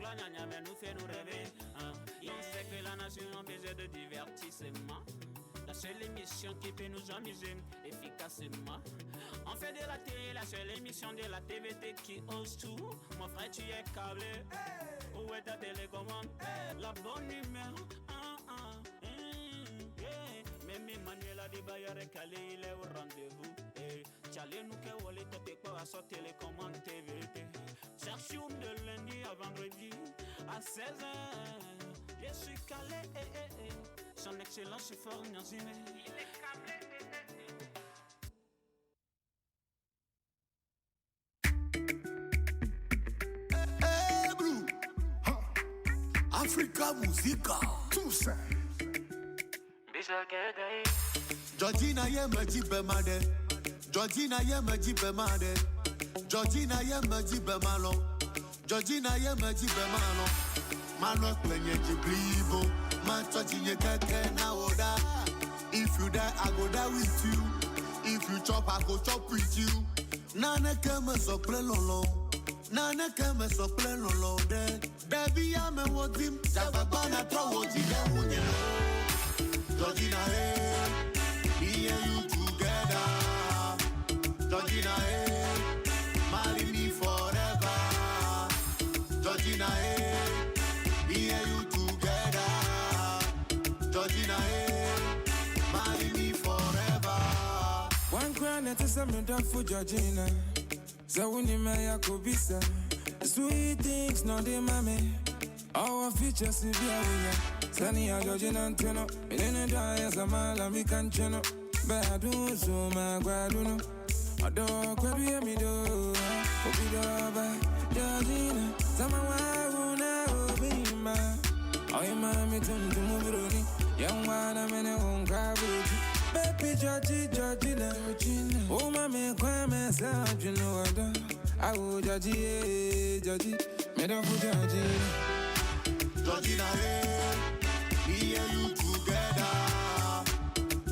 la gnagna, mais nous fait nous rêver. Et on sait que la nation a besoin de divertissement. La seule émission qui peut nous amuser efficacement. On fait de la télé, la seule émission de la TVT qui ose tout. Mon frère, tu es câblé. Hey. Où est ta télécommande? Hey. La bonne numéro. Même Emmanuel a dit Bayer et Calais, il est au rendez-vous. Tchalé nous que Wally te fait quoi à sa télécommande TVT. Cherche de lundi à vendredi à 16h. Je suis calé. Son excellence est fort Nazime. Il est câblé. Hey bro, Africa Musica, tout ça. Georgina ye majibe made, Georgina ye majibe made, Georgina ye majibe malo, Georgina ye majibe malo. Malo kwenye jiblibo, machochi keke na oda. If you die, I go die with you. If you chop, I go chop with you. Nane keme so ple lolo, nane keme so ple lolo de. Baby ya me wodim, jababana trawo jide unyelo. Georgina, hey, me and you together. Georgina, hey, marry me forever. Georgina, hey, me and you together. Georgina, hey, marry me forever. One crown that is a medal for Georgina. Zawuni Maya Kobisa. Sweet things, no de mame. Our features is here. Sunny a Georgina Antono, me didn't die as a man, and me can't channel. But I do so, my guaduno. I don't quite hear me do. Obido by Georgina, some of my own be my. I mammy to move it. Young one, I'm in a home car. Baby Georgina, oh, my man, cry myself, you know what? I would Georgie, made up for Georgina. Georgina, hey, me and you together.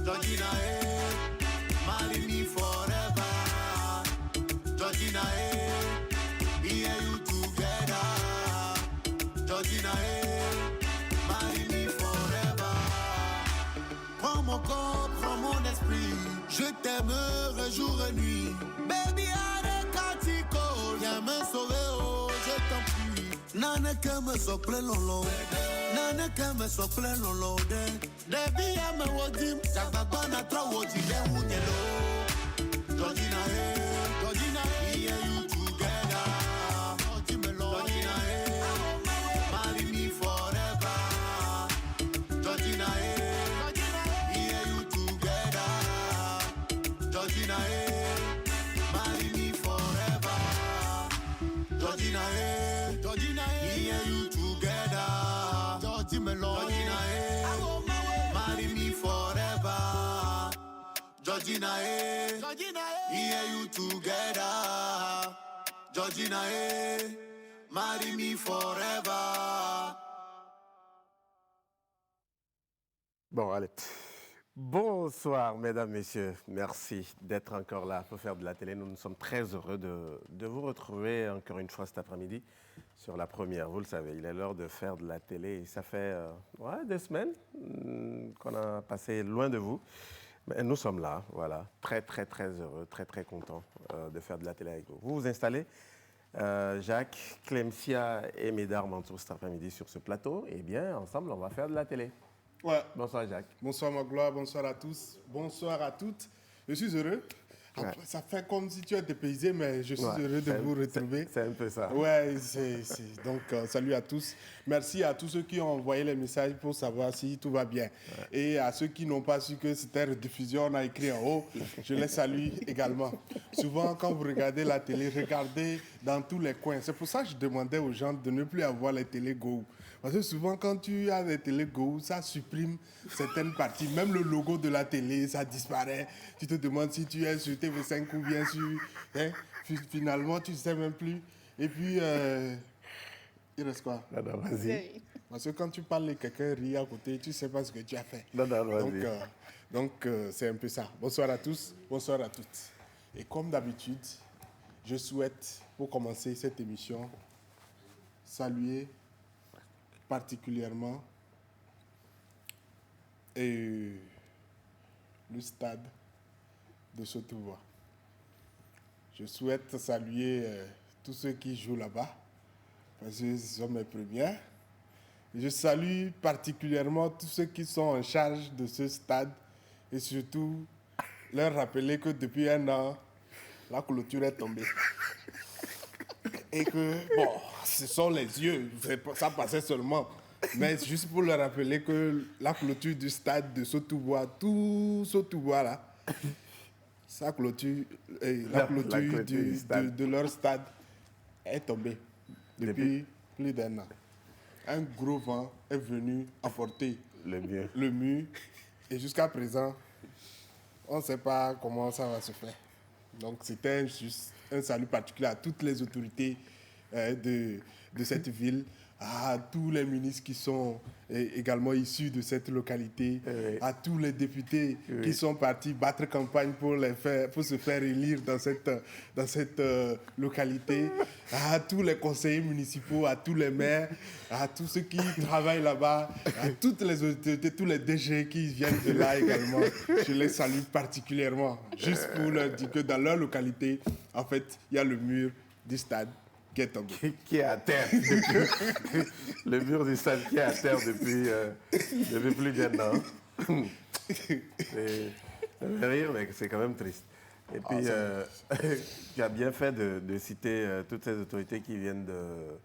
Georgina, hey, marry me forever. Georgina, hey, me and you together. Georgina, hey, marry me forever. Prends mon corps, prends mon esprit. Je t'aimerai jour et nuit. Baby, arrête Katiko, viens me sauver, oh, je t'en prie. Nane keme so ple lolo, nane keme so ple lolo de. Debi ya me wodim, jababana trawo jide unyelo. Georgina, hey, Georgina, hey, me and you together. Georgina, hey, marry me forever. Georgina, hey, me and you together. Georgina, hey, marry me forever. Georgina, hey, Georgina, me and you together. Georgina, hey, marry me forever. Georgina, hey, me and you together. Georgina, hey, marry me forever. Bon, allez. Bonsoir, mesdames, messieurs. Merci d'être encore là pour faire de la télé. Nous sommes très heureux de vous retrouver encore une fois cet après-midi sur la première. Vous le savez, il est l'heure de faire de la télé. Et ça fait 2 semaines qu'on a passé loin de vous. Mais nous sommes là, voilà. Très, très, très heureux, très, très contents de faire de la télé avec vous. Vous vous installez, Jacques, Clemcia et Médard Mansour cet après-midi sur ce plateau. Eh bien, ensemble, on va faire de la télé. Ouais. Bonsoir Jacques. Bonsoir Magloire, bonsoir à tous, bonsoir à toutes. Je suis heureux. Ouais. Ça fait comme si tu es dépaysé, mais je suis heureux de vous retrouver. C'est un peu ça. Ouais, donc salut à tous. Merci à tous ceux qui ont envoyé les messages pour savoir si tout va bien. Ouais. Et à ceux qui n'ont pas su que c'était rediffusion, on a écrit en haut. Je les salue également. Souvent, quand vous regardez la télé, regardez dans tous les coins. C'est pour ça que je demandais aux gens de ne plus avoir les télé Go. Parce que souvent, quand tu as les télé Go, ça supprime certaines parties. Même le logo de la télé, ça disparaît. Tu te demandes si tu es sur TV5 ou bien sur... Hein? Finalement, tu ne sais même plus. Et puis, il reste quoi? Non, vas-y. Parce que quand tu parles et quelqu'un rit à côté, tu ne sais pas ce que tu as fait. Non, vas-y. Donc, c'est un peu ça. Bonsoir à tous, bonsoir à toutes. Et comme d'habitude, je souhaite, pour commencer cette émission, saluer particulièrement le stade de Sotoua. Je souhaite saluer tous ceux qui jouent là-bas, parce que ce sont mes premières. Je salue particulièrement tous ceux qui sont en charge de ce stade et surtout leur rappeler que depuis 1 an, la clôture est tombée. Et que, bon, ce sont les yeux, ça passait seulement. Mais juste pour leur rappeler que la clôture du stade de Sotoua, tout Sotoua là, la clôture de leur stade est tombée depuis plus d'1 an. Un gros vent est venu emporter le mur et jusqu'à présent, on ne sait pas comment ça va se faire. Donc c'était juste un salut particulier à toutes les autorités de cette ville, à tous les ministres qui sont également issus de cette localité, à tous les députés qui sont partis battre campagne pour se faire élire dans cette localité, à tous les conseillers municipaux, à tous les maires, à tous ceux qui travaillent là-bas, à toutes les autorités, tous les DG qui viennent de là également. Je les salue particulièrement, juste pour leur dire que dans leur localité, en fait, il y a le mur du stade qui est tombé. Qui est à terre. Le mur du stade qui est à terre depuis plus d'1 an. Ça fait rire, mais c'est quand même triste. Et puis, tu as bien fait de citer toutes ces autorités qui viennent de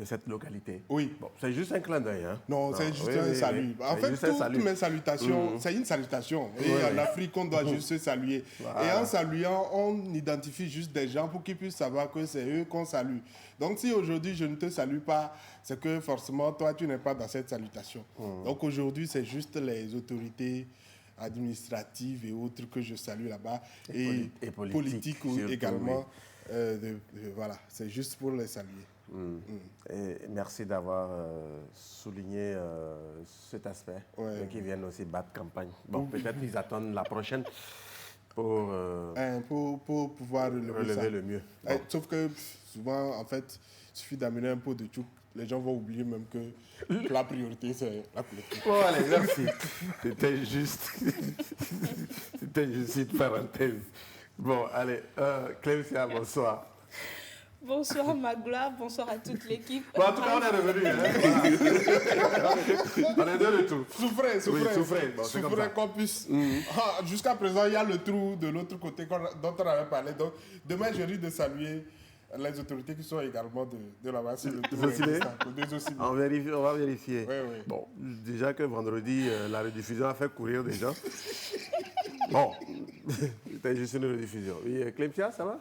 cette localité. Oui. Bon, c'est juste un clin d'œil. Hein? Non, c'est juste un salut. En fait, toutes mes salutations, c'est une salutation. Et en Afrique, on doit juste se saluer. Voilà. Et en saluant, on identifie juste des gens pour qu'ils puissent savoir que c'est eux qu'on salue. Donc, si aujourd'hui, je ne te salue pas, c'est que forcément, toi, tu n'es pas dans cette salutation. Donc, aujourd'hui, c'est juste les autorités administratives et autres que je salue là-bas. Et politiques également. Oui. Voilà, c'est juste pour les saluer. Et merci d'avoir souligné cet aspect, qui viennent aussi battre campagne. Bon, peut-être qu'ils attendent la prochaine pour pouvoir relever le mieux. Bon. Sauf que souvent, en fait, il suffit d'amener un pot de tchouk. Les gens vont oublier même que la priorité, c'est la clôture. Oh, allez, merci. C'était juste une parenthèse. Bon, allez, Clémentia, bonsoir. Bonsoir Magloire, bonsoir à toute l'équipe. Bon, en tout cas, on est revenu. Hein? On est de retour. Souffrez. Bon, souffrez qu'on puisse. Jusqu'à présent, il y a le trou de l'autre côté dont on avait parlé. Donc, demain, je risque de saluer les autorités qui sont également de là-bas. On va vérifier. Oui. Bon, déjà que vendredi, la rediffusion a fait courir des gens. Bon, c'était juste une rediffusion. Oui, Clémentia, ça va?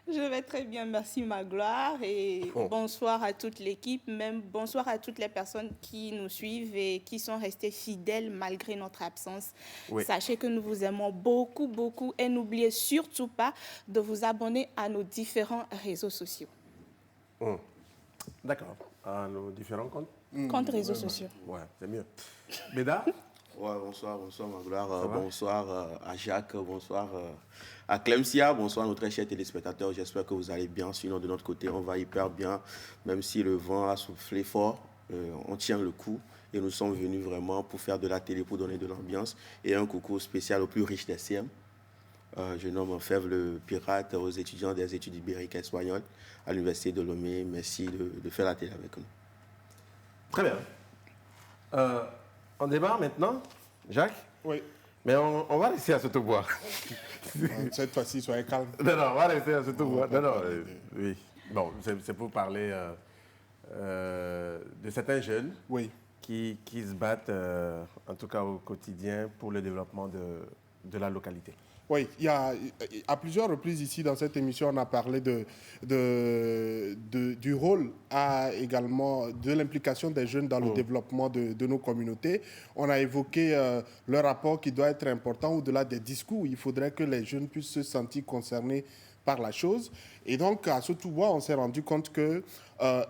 Je vais très bien, merci Magloire. Et bonsoir à toute l'équipe, même bonsoir à toutes les personnes qui nous suivent et qui sont restées fidèles malgré notre absence. Oui. Sachez que nous vous aimons beaucoup, beaucoup et n'oubliez surtout pas de vous abonner à nos différents réseaux sociaux. D'accord. À nos différents comptes? Comptes réseaux sociaux. Ouais, c'est mieux. Béda? Ouais, bonsoir Magloire, bonsoir à Jacques, bonsoir à Clémentia, bonsoir à nos très chers téléspectateurs. J'espère que vous allez bien. Sinon, de notre côté, on va hyper bien, même si le vent a soufflé fort, on tient le coup et nous sommes venus vraiment pour faire de la télé, pour donner de l'ambiance. Et un coucou spécial au plus riche des CM. Je nomme Fèvre le Pirate, aux étudiants des études ibériques et espagnoles à l'Université de Lomé. Merci de faire la télé avec nous. Très bien. On démarre maintenant, Jacques? Oui. Mais on va rester à Sotobois. Cette fois-ci, soyez calme. Non, on va rester à Sotobois. Oui. Bon, c'est pour parler de certains jeunes qui se battent, en tout cas au quotidien, pour le développement de la localité. Oui, il y a à plusieurs reprises ici dans cette émission, on a parlé du rôle également de l'implication des jeunes dans le développement de nos communautés. On a évoqué le rapport qui doit être important au-delà des discours. Il faudrait que les jeunes puissent se sentir concernés par la chose. Et donc, à Sotobois, on s'est rendu compte que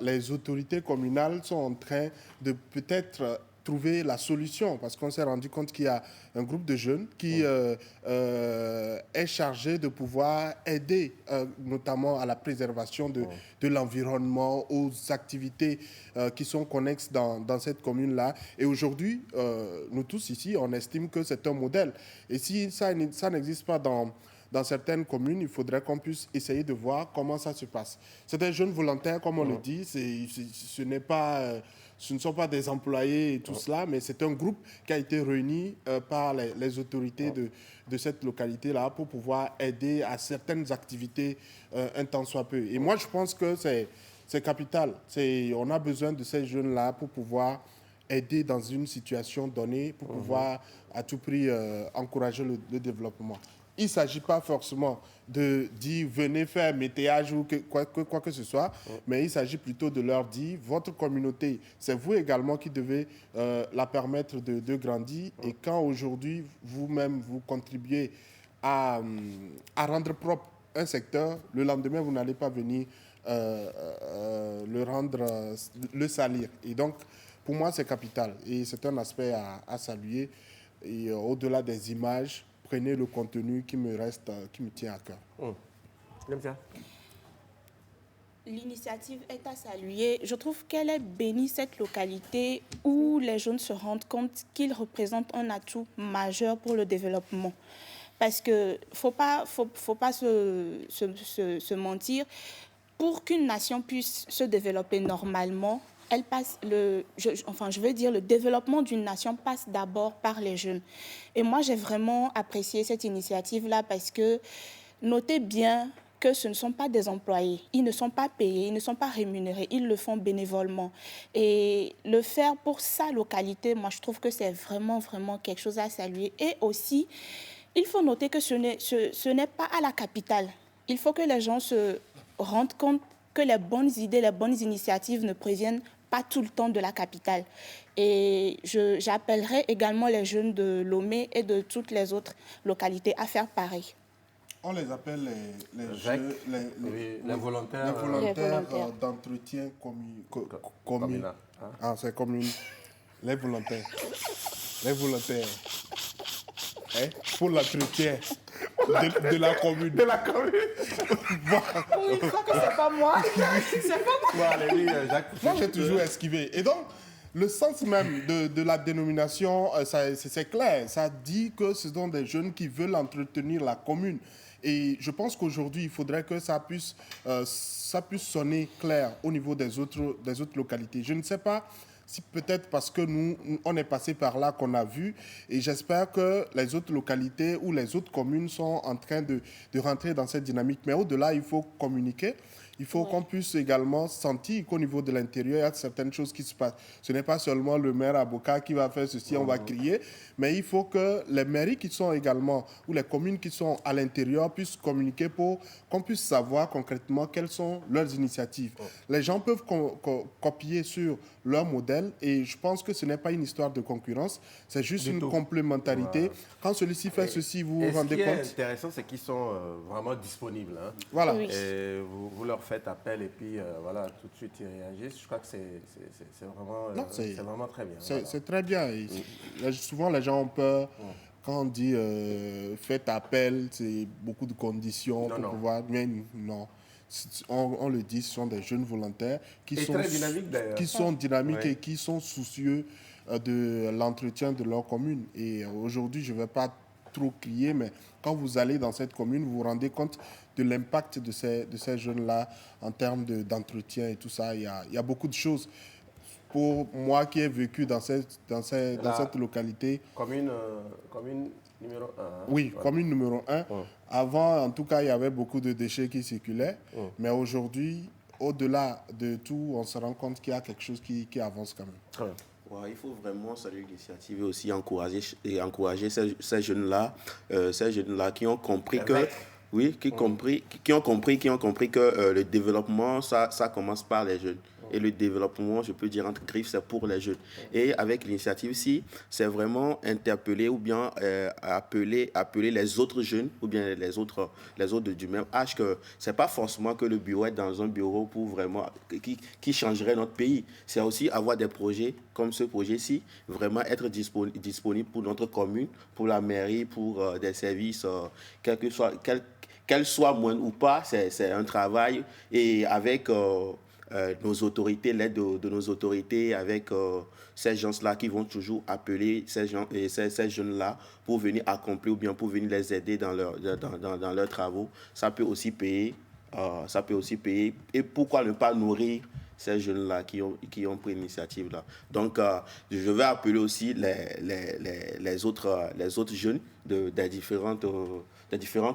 les autorités communales sont en train de peut-être trouver la solution, parce qu'on s'est rendu compte qu'il y a un groupe de jeunes qui est chargé de pouvoir aider notamment à la préservation de l'environnement, aux activités qui sont connexes dans cette commune-là. Et aujourd'hui, nous tous ici, on estime que c'est un modèle. Et si ça n'existe pas dans certaines communes, il faudrait qu'on puisse essayer de voir comment ça se passe. C'est des jeunes volontaires, comme on le dit, ce ne sont pas des employés et tout cela, mais c'est un groupe qui a été réuni par les autorités de cette localité-là pour pouvoir aider à certaines activités un tant soit peu. Et moi, je pense que c'est capital. On a besoin de ces jeunes-là pour pouvoir aider dans une situation donnée, pour pouvoir à tout prix encourager le développement. Il ne s'agit pas forcément de dire venez faire météage ou quoi que ce soit, mais il s'agit plutôt de leur dire votre communauté, c'est vous également qui devez la permettre de grandir. Et quand aujourd'hui vous-même vous contribuez à rendre propre un secteur, le lendemain vous n'allez pas venir le salir. Et donc pour moi c'est capital et c'est un aspect à saluer. Et au-delà des images, prenez le contenu qui me tient à cœur. L'initiative est à saluer. Je trouve qu'elle est bénie, cette localité où les jeunes se rendent compte qu'ils représentent un atout majeur pour le développement. Parce qu'il ne faut pas se mentir. Pour qu'une nation puisse se développer normalement, le développement d'une nation passe d'abord par les jeunes. Et moi, j'ai vraiment apprécié cette initiative-là parce que, notez bien que ce ne sont pas des employés. Ils ne sont pas payés, ils ne sont pas rémunérés, ils le font bénévolement. Et le faire pour sa localité, moi, je trouve que c'est vraiment, vraiment quelque chose à saluer. Et aussi, il faut noter que ce n'est pas à la capitale. Il faut que les gens se rendent compte que les bonnes idées, les bonnes initiatives ne proviennent pas tout le temps de la capitale. Et j'appellerai également les jeunes de Lomé et de toutes les autres localités à faire pareil. On les appelle les volontaires, d'entretien communal. Ah, c'est commune. Les volontaires. Les volontaires. Pour l'entretien de la commune. De la commune. Pour une fois que c'est pas moi. C'est pas moi. Allez, Jacques. Moi, j'ai toujours esquivé. Et donc, le sens même de la dénomination, c'est clair. Ça dit que ce sont des jeunes qui veulent entretenir la commune. Et je pense qu'aujourd'hui, il faudrait que ça puisse sonner clair au niveau des autres localités. Je ne sais pas si peut-être parce que nous, on est passé par là qu'on a vu, et j'espère que les autres localités ou les autres communes sont en train de rentrer dans cette dynamique. Mais au-delà, il faut communiquer. Il faut qu'on puisse également sentir qu'au niveau de l'intérieur, il y a certaines choses qui se passent. Ce n'est pas seulement le maire avocat qui va faire ceci, on va crier, mais il faut que les mairies qui sont également, ou les communes qui sont à l'intérieur puissent communiquer pour qu'on puisse savoir concrètement quelles sont leurs initiatives. Les gens peuvent copier sur leur modèle, et je pense que ce n'est pas une histoire de concurrence, c'est juste une complémentarité. Voilà. Quand celui-ci fait ceci, vous vous rendez compte. Ce qui est intéressant, c'est qu'ils sont vraiment disponibles. Hein. Voilà. Oui. Et vous leur faites appel et puis voilà, tout de suite ils réagissent. Je crois que c'est vraiment très bien. C'est très bien. Et souvent, les gens ont peur. Quand on dit faites appel, c'est beaucoup de conditions pour pouvoir... Mais non. On le dit, ce sont des jeunes volontaires qui sont dynamiques et qui sont soucieux de l'entretien de leur commune. Et aujourd'hui, je ne vais pas trop crier, mais quand vous allez dans cette commune, vous vous rendez compte de l'impact de ces jeunes-là en termes d'entretien et tout ça. Il y a beaucoup de choses. Pour moi qui ai vécu dans cette localité... Commune numéro 1. Oui, commune numéro 1. Avant, en tout cas, il y avait beaucoup de déchets qui circulaient. Mais aujourd'hui, au-delà de tout, on se rend compte qu'il y a quelque chose qui avance quand même. Très bien. Ouais, il faut vraiment saluer l'initiative et aussi encourager ces jeunes-là qui ont compris que... Oui, qui ont compris que le développement, ça commence par les jeunes. et le développement, je peux dire entre griffes, c'est pour les jeunes. Et avec l'initiative-ci, c'est vraiment interpeller ou bien appeler les autres jeunes ou bien les autres du même âge, que c'est pas forcément que le bureau est dans un bureau pour vraiment qui changerait notre pays. C'est aussi avoir des projets comme ce projet-ci, vraiment être disponible pour notre commune, pour la mairie, pour des services, qu'elle soit moindre ou pas, c'est un travail. Et avec nos autorités, l'aide de nos autorités, avec ces gens-là qui vont toujours appeler ces jeunes-là pour venir accomplir ou bien pour venir les aider dans leurs travaux, ça peut aussi payer. Et pourquoi ne pas nourrir ces jeunes-là qui ont pris l'initiative là. Donc, je vais appeler aussi les autres jeunes des différentes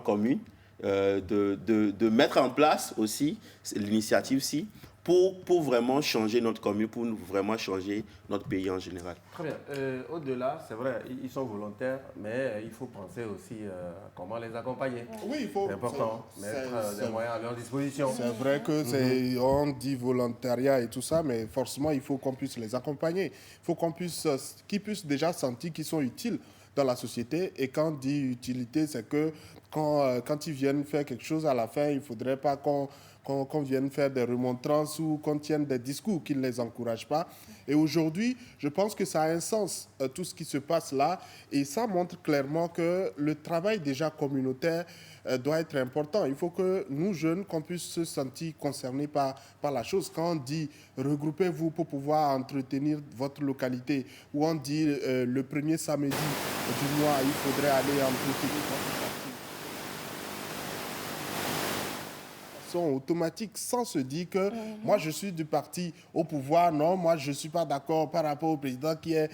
communes de mettre en place aussi l'initiative-ci pour vraiment changer notre commune, pour vraiment changer notre pays en général. Très bien. Au-delà, c'est vrai, ils sont volontaires, mais il faut penser aussi à comment les accompagner. Oui, il faut. C'est important, mettre des moyens à leur disposition. C'est vrai que on dit volontariat et tout ça, mais forcément, il faut qu'on puisse les accompagner. Il faut qu'ils puissent déjà sentir qu'ils sont utiles dans la société. Et quand on dit utilité, c'est que quand ils viennent faire quelque chose à la fin, il ne faudrait pas qu'on vienne faire des remontrances ou qu'on tienne des discours qui ne les encouragent pas. Et aujourd'hui, je pense que ça a un sens, tout ce qui se passe là. Et ça montre clairement que le travail déjà communautaire doit être important. Il faut que nous, jeunes, qu'on puisse se sentir concernés par la chose. Quand on dit regroupez-vous pour pouvoir entretenir votre localité, ou on dit le premier samedi du mois, il faudrait aller entretenir votre automatique sans se dire que moi je suis du parti au pouvoir, non, moi je ne suis pas d'accord par rapport au président qui est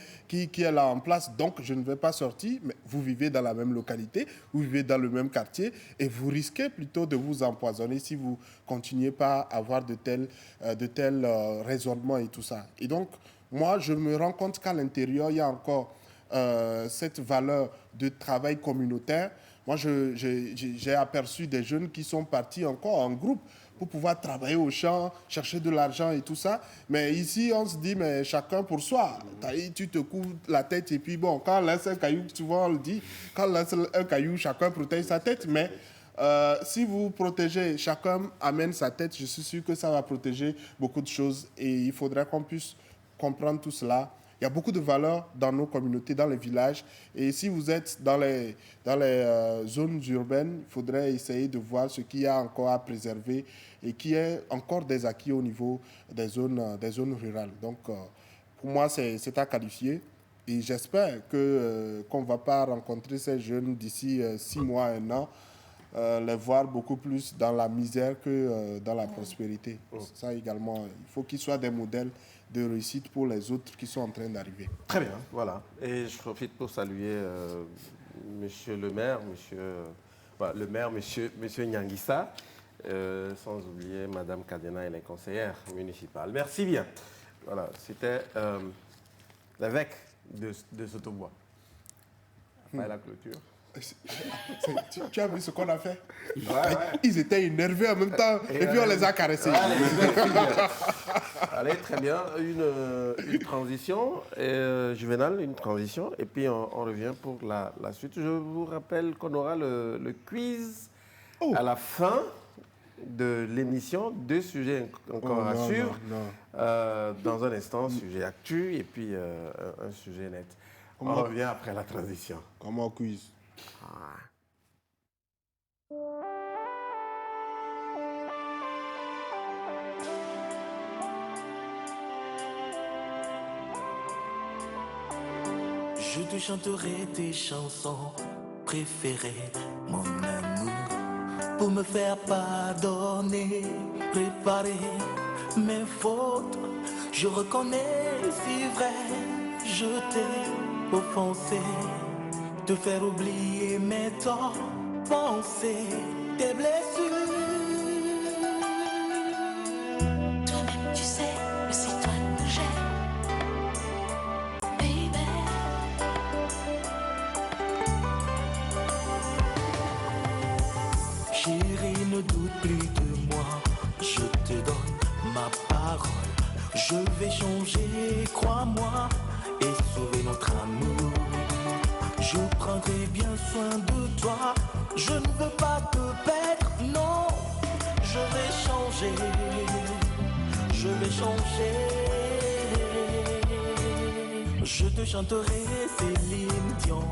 là en place, donc je ne vais pas sortir. Mais vous vivez dans la même localité, vous vivez dans le même quartier et vous risquez plutôt de vous empoisonner si vous continuez pas à avoir de tels raisonnements et tout ça. Et donc moi je me rends compte qu'à l'intérieur il y a encore cette valeur de travail communautaire. Moi, j'ai aperçu des jeunes qui sont partis encore en groupe pour pouvoir travailler au champ, chercher de l'argent et tout ça. Mais ici, on se dit, mais chacun pour soi. Tu te couvres la tête et puis bon, quand on lance un caillou, souvent on le dit, quand on lance un caillou, chacun protège sa tête. Mais si vous protégez, chacun amène sa tête, je suis sûr que ça va protéger beaucoup de choses. Et il faudrait qu'on puisse comprendre tout cela. Il y a beaucoup de valeurs dans nos communautés, dans les villages. Et si vous êtes dans les zones urbaines, il faudrait essayer de voir ce qu'il y a encore à préserver et qui est encore des acquis au niveau des zones rurales. Donc, pour moi, c'est à qualifier. Et j'espère qu'on ne va pas rencontrer ces jeunes d'ici 6 mois, 1 an, les voir beaucoup plus dans la misère que dans la prospérité. Ça également, il faut qu'ils soient des modèles de réussite pour les autres qui sont en train d'arriver. Très bien, voilà. Et je profite pour saluer monsieur le maire, monsieur Nyanguissa, sans oublier madame Kadena et les conseillères municipales. Merci bien. Voilà, c'était l'évêque de Sotobois. Après la clôture. Tu as vu ce qu'on a fait? Ils étaient énervés en même temps et puis on les a caressés. Allez, très bien. Une transition, Juvénal, une transition, et puis on revient pour la suite. Je vous rappelle qu'on aura le quiz à la fin de l'émission. 2 sujets encore à suivre. Dans un instant, sujet actu et puis un sujet net. On revient après la transition. Comment quiz? Je te chanterai tes chansons préférées, mon amour, pour me faire pardonner, réparer mes fautes. Je reconnais, c'est vrai, je t'ai offensé, te faire oublier mes torts, penser tes blessures. Toi-même tu sais que c'est toi que j'aime, baby. Chérie, ne doute plus de moi, je te donne ma parole. vais changer, crois-moi, et sauver notre amour. Je prendrai bien soin de toi, je ne veux pas te perdre, non. Je vais changer, je vais changer. Je te chanterai Céline Dion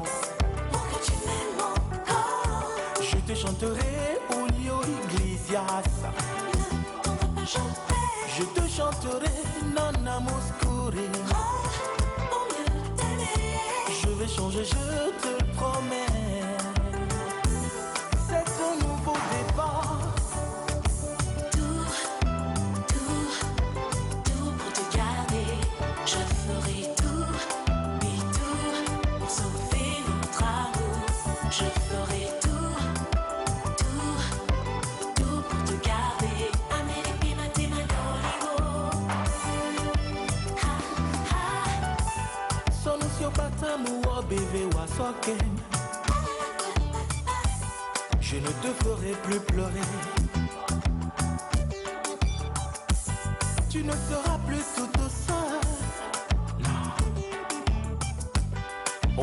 pour que tu m'aimes encore. Je te chanterai Julio Iglesias. Ne t'en vas pas chanter. Je te chanterai Nana Mouskouri. Pour mieux t'aimer. Je vais changer, je te le promets. C'est un nouveau départ. Tout pour te garder. Je ferai tout, oui tout, pour sauver notre amour. Je ferai tout pour te garder. Amérique, Mathémato, ha, ha. Solution batamu wa bébé wa soken. Je ne te ferai plus pleurer. Tu ne seras plus toute seule. Non.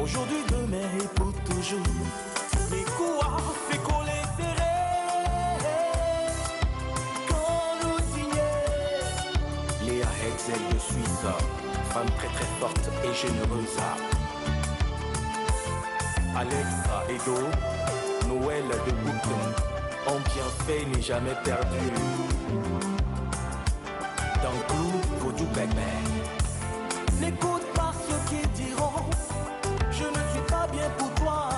Aujourd'hui, demain et pour toujours. Les coups fait qu'on les serrait. Quand nous signait. Léa Hetzel de Suisse, femme très très forte et généreuse. Alexa Edo, Noël de Bouton, ont bien fait n'est jamais perdu. Dans le clou, faut tout bébé. N'écoute pas ceux qui diront je ne suis pas bien pour toi,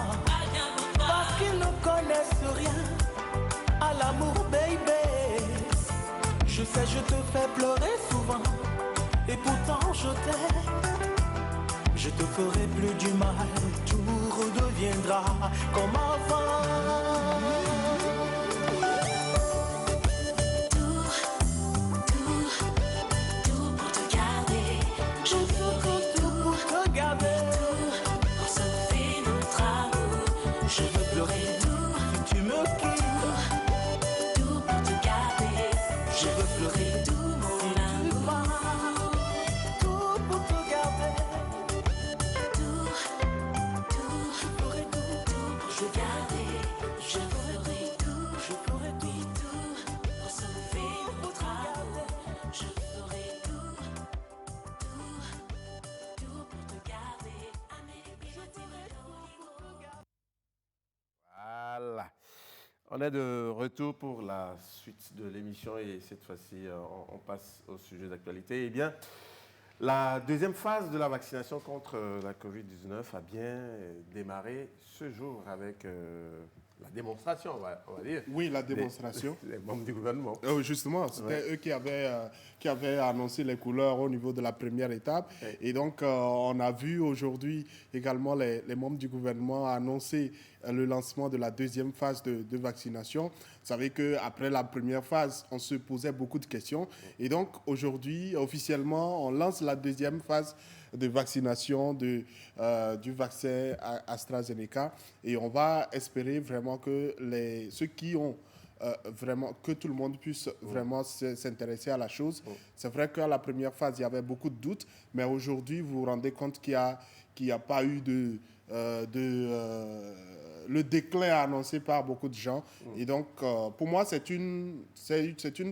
parce qu'ils ne connaissent rien à l'amour, baby. Je sais, je te fais pleurer souvent, et pourtant je t'aime. Je te ferai plus du mal, tout redeviendra comme avant. Tout pour te garder. Je ferai tout pour te garder. Pour sauver notre amour. Je veux pleurer tout si tu me quittes. Tout pour te garder. Je veux pleurer tout mon amour. Tout pour te garder. Tout pour te garder. Je ferai tout, oui tout, pour sauver notre amour. Je ferai tout pour te garder. Amérique, Voilà. On est de retour pour la suite de l'émission et cette fois-ci, on passe au sujet d'actualité. Eh bien, la deuxième phase de la vaccination contre la Covid-19 a bien démarré ce jour avec la démonstration, on va dire. Oui, la démonstration. Les membres du gouvernement. Justement, c'était eux qui avaient annoncé les couleurs au niveau de la première étape. Ouais. Et donc, on a vu aujourd'hui également les membres du gouvernement annoncer le lancement de la deuxième phase de vaccination. Vous savez qu'après la première phase, on se posait beaucoup de questions. Et donc, aujourd'hui, officiellement, on lance la deuxième phase de vaccination du vaccin AstraZeneca. Et on va espérer vraiment que ceux qui ont vraiment, que tout le monde puisse vraiment s'intéresser à la chose. C'est vrai qu'à la première phase, il y avait beaucoup de doutes, mais aujourd'hui, vous vous rendez compte qu'il n'y a pas eu le déclin annoncé par beaucoup de gens. Et donc, pour moi, c'est une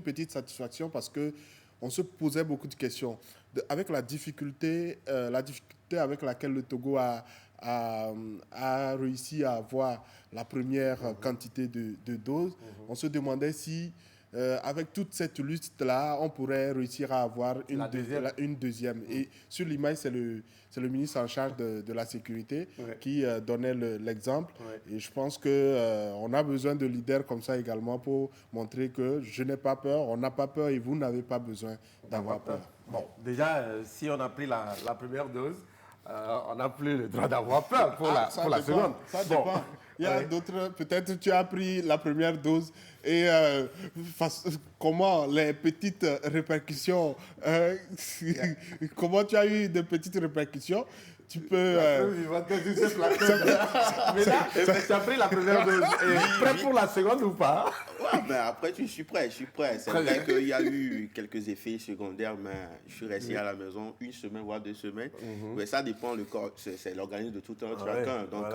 petite satisfaction parce qu'on se posait beaucoup de questions. Avec la difficulté avec laquelle le Togo a réussi à avoir la première quantité de doses, on se demandait si, avec toute cette lutte-là, on pourrait réussir à avoir une deuxième. Et sur l'image, c'est le ministre en charge de la sécurité qui donnait l'exemple. Et je pense qu'on a besoin de leaders comme ça également pour montrer que je n'ai pas peur, on n'a pas peur et vous n'avez pas besoin d'avoir peur. Bon, déjà, si on a pris la première dose, on n'a plus le droit d'avoir peur pour la seconde. Ça dépend. Il y a d'autres, peut-être tu as pris la première dose et comment les petites répercussions, comment tu as eu de petites répercussions? Tu peux... Mais là, tu as pris la première dose. Prêt pour la seconde ou pas? Ouais, mais après, je suis prêt. C'est vrai qu'il y a eu quelques effets secondaires, mais je suis resté à la maison 1 semaine, voire 2 semaines. Mais ça dépend, le corps, c'est l'organisme de tout un chacun. Donc,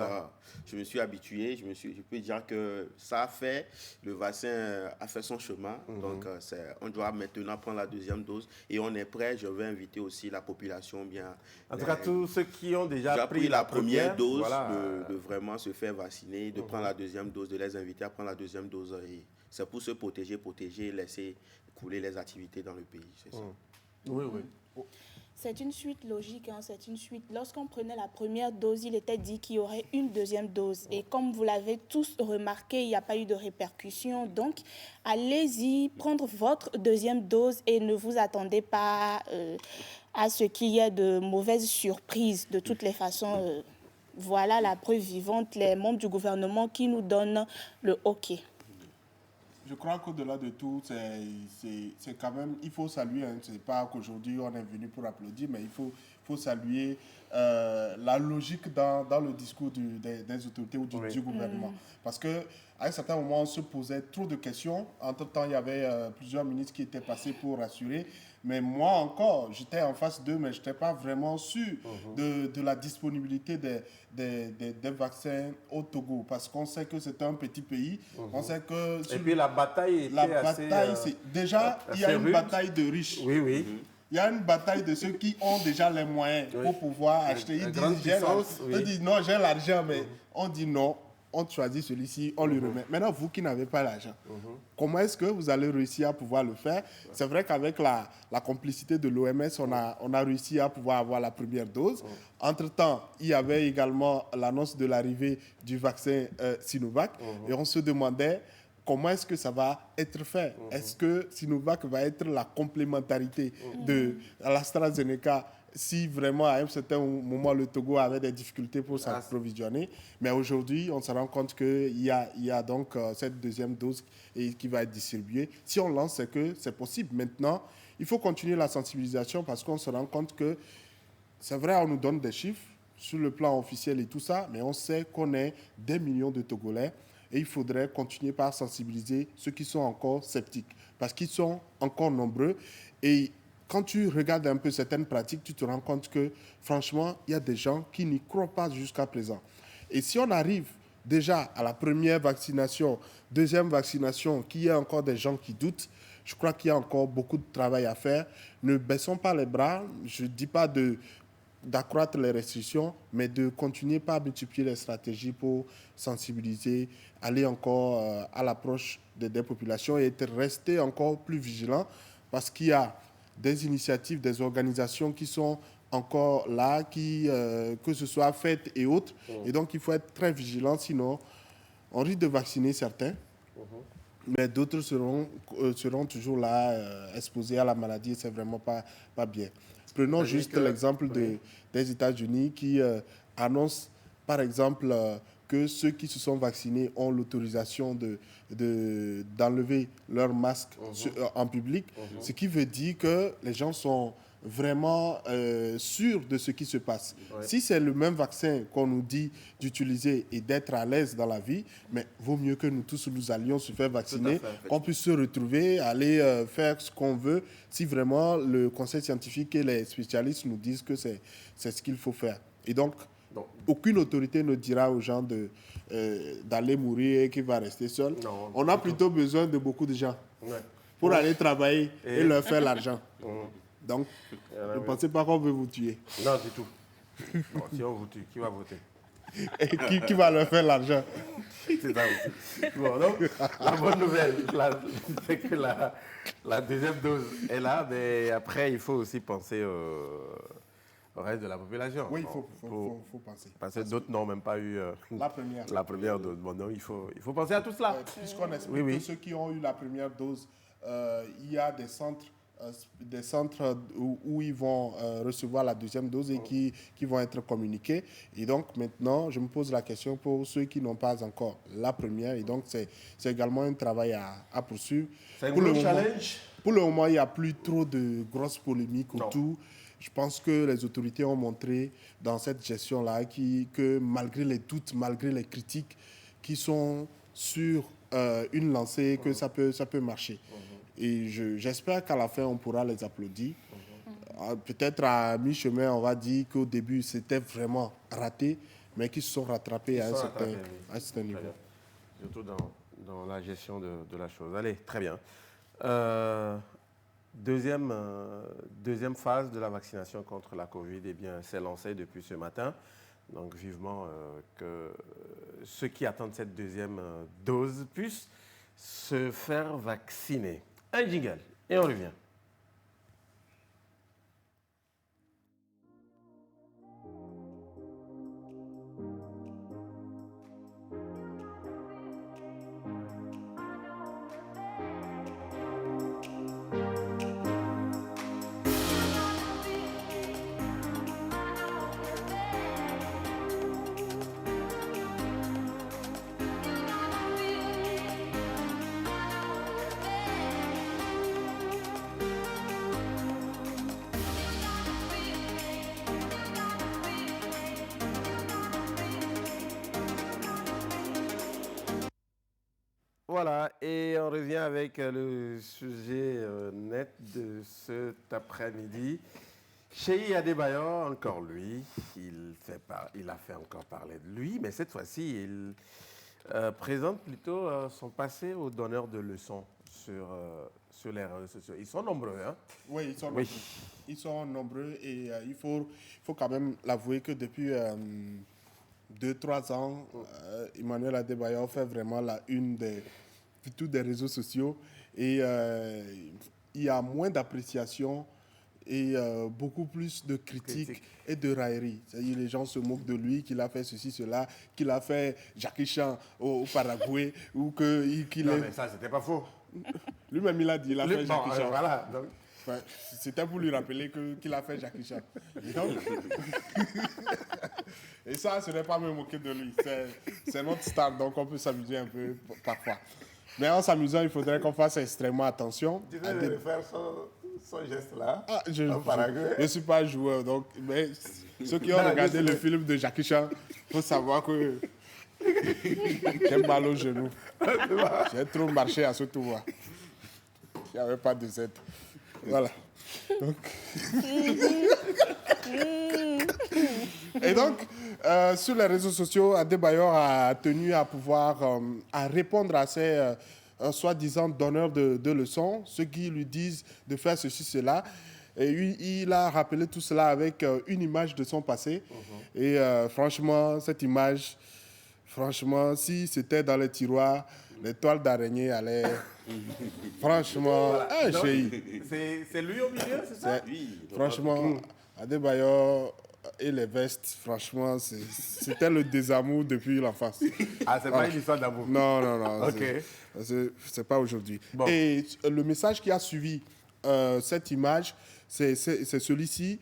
je me suis habitué. Je peux dire que ça a fait, le vaccin a fait son chemin. Donc, on doit maintenant prendre la deuxième dose et on est prêt. Je vais inviter aussi la population bien. En tout cas, tous ceux qui ont déjà pris la première dose, de vraiment se faire vacciner, de prendre la deuxième dose, de les inviter à prendre la deuxième dose. Et c'est pour se protéger, laisser couler les activités dans le pays. C'est ça. Oui. C'est une suite logique, c'est une suite. Lorsqu'on prenait la première dose, il était dit qu'il y aurait une deuxième dose. Et comme vous l'avez tous remarqué, il n'y a pas eu de répercussions. Donc, allez-y, prendre votre deuxième dose et ne vous attendez pas à ce qu'il y ait de mauvaises surprises. De toutes les façons, voilà la preuve vivante, les membres du gouvernement qui nous donnent le OK. Je crois qu'au-delà de tout, c'est quand même, il faut saluer, ce n'est pas qu'aujourd'hui on est venu pour applaudir, mais il faut saluer la logique dans le discours des autorités ou du gouvernement. Parce qu'à un certain moment, on se posait trop de questions. Entre-temps, il y avait plusieurs ministres qui étaient passés pour rassurer. Mais moi encore, j'étais en face d'eux, mais je n'étais pas vraiment sûr de la disponibilité des vaccins au Togo. Parce qu'on sait que c'est un petit pays. On sait que et puis la bataille déjà, il y a une bataille de riches. Oui. Il y a une bataille de ceux qui ont déjà les moyens pour pouvoir acheter. Ils disent non, j'ai l'argent, mais on dit non. On choisit celui-ci, on lui remet. Maintenant, vous qui n'avez pas l'argent, comment est-ce que vous allez réussir à pouvoir le faire? C'est vrai qu'avec la complicité de l'OMS, on a réussi à pouvoir avoir la première dose. Entre-temps, il y avait également l'annonce de l'arrivée du vaccin Sinovac. Et on se demandait comment est-ce que ça va être fait. Est-ce que Sinovac va être la complémentarité de l'AstraZeneca si vraiment à un certain moment le Togo avait des difficultés pour s'approvisionner. Mais aujourd'hui, on se rend compte qu'il y a donc cette deuxième dose qui va être distribuée. Si on lance, c'est que c'est possible. Maintenant, il faut continuer la sensibilisation parce qu'on se rend compte que c'est vrai, on nous donne des chiffres sur le plan officiel et tout ça, mais on sait qu'on est des millions de Togolais et il faudrait continuer par sensibiliser ceux qui sont encore sceptiques parce qu'ils sont encore nombreux. Et quand tu regardes un peu certaines pratiques, tu te rends compte que, franchement, il y a des gens qui n'y croient pas jusqu'à présent. Et si on arrive déjà à la première vaccination, deuxième vaccination, qu'il y a encore des gens qui doutent, je crois qu'il y a encore beaucoup de travail à faire. Ne baissons pas les bras. Je ne dis pas d'accroître les restrictions, mais de continuer par multiplier les stratégies pour sensibiliser, aller encore à l'approche des populations et rester encore plus vigilant parce qu'il y a des initiatives, des organisations qui sont encore là, que ce soit faites et autres. Et donc, il faut être très vigilant, sinon, on risque de vacciner certains, mais d'autres seront toujours là, exposés à la maladie, et ce n'est vraiment pas bien. Prenons juste l'exemple des États-Unis qui annoncent, par exemple, que ceux qui se sont vaccinés ont l'autorisation d'enlever leur masque en public, ce qui veut dire que les gens sont vraiment sûrs de ce qui se passe. Si c'est le même vaccin qu'on nous dit d'utiliser et d'être à l'aise dans la vie, mais vaut mieux que nous tous nous allions se faire vacciner, qu'on puisse se retrouver, aller faire ce qu'on veut, si vraiment le conseil scientifique et les spécialistes nous disent que c'est ce qu'il faut faire. Et donc, aucune autorité ne dira aux gens d'aller mourir et qu'il va rester seul. Non, on a plutôt besoin de beaucoup de gens pour aller travailler et leur faire l'argent. Donc, ne pensez pas qu'on veut vous tuer. Non, du tout. Bon, si on vous tue, qui va voter? Et qui va leur faire l'argent? C'est ça aussi. Bon, donc, la bonne nouvelle, c'est que la deuxième dose est là, mais après, il faut aussi penser au reste de la population. Oui, il faut penser. Parce que d'autres n'ont même pas eu la première dose. Bon, donc, il faut penser à tout cela. Puisqu'on explique que ceux qui ont eu la première dose, il y a des centres des centres où ils vont recevoir la deuxième dose et qui vont être communiqués. Et donc maintenant, je me pose la question pour ceux qui n'ont pas encore la première. Et donc c'est également un travail à poursuivre. C'est un gros challenge. Pour le moment, il n'y a plus trop de grosses polémiques autour. Je pense que les autorités ont montré dans cette gestion-là que malgré les doutes, malgré les critiques qui sont sur une lancée, que ça peut marcher. Et j'espère qu'à la fin, on pourra les applaudir. Peut-être à mi-chemin, on va dire qu'au début, c'était vraiment raté, mais qu'ils se sont rattrapés à un certain niveau. Surtout dans la gestion de la chose. Allez, très bien. Deuxième phase de la vaccination contre la Covid, eh bien, s'est lancée depuis ce matin. Donc, vivement que ceux qui attendent cette deuxième dose puissent se faire vacciner. Un jingle et on revient. Voilà, et on revient avec le sujet net de cet après-midi. Cheyi Adebayor, encore lui, il a fait encore parler de lui, mais cette fois-ci, il présente plutôt son passé aux donneurs de leçons sur les réseaux sociaux. Ils sont nombreux, hein? Oui, ils sont nombreux. Ils sont nombreux et il faut quand même l'avouer que depuis 2-3 ans, Emmanuel Adebayor fait vraiment la une de tous des réseaux sociaux et il y a moins d'appréciation et beaucoup plus de critiques et de railleries. C'est-à-dire les gens se moquent de lui, qu'il a fait ceci, cela, qu'il a fait Jackie Chan au Paraguay ou qu'il Non, mais ça, c'était pas faux. Lui-même, il a dit, il a fait Jackie Chan. Voilà, donc... Enfin, c'était pour lui rappeler qu'il a fait Jackie Chan. Et ça, ce n'est pas me moquer de lui. C'est notre star, donc on peut s'amuser un peu parfois. Mais en s'amusant, il faudrait qu'on fasse extrêmement attention. Tu viens de faire son geste-là. Je ne suis pas joueur, donc, mais ceux qui ont regardé le film de Jackie Chan, il faut savoir que j'ai mal au genou. J'ai trop marché à ce tour. Il n'y avait pas de Z. Voilà. Donc... Et donc, sur les réseaux sociaux, Adebayor a tenu à pouvoir à répondre à ces soi-disant donneurs de leçons, ceux qui lui disent de faire ceci, cela. Et il a rappelé tout cela avec une image de son passé. Et franchement, cette image, si c'était dans les tiroirs, les toiles d'araignée allaient... Franchement, voilà. C'est lui au milieu, c'est ça? Franchement, Adebayor et les vestes, franchement, c'était le désamour depuis l'enfance. Ah, c'est pas une histoire d'amour? Non. Ok. C'est pas aujourd'hui. Bon. Et le message qui a suivi cette image, c'est celui-ci.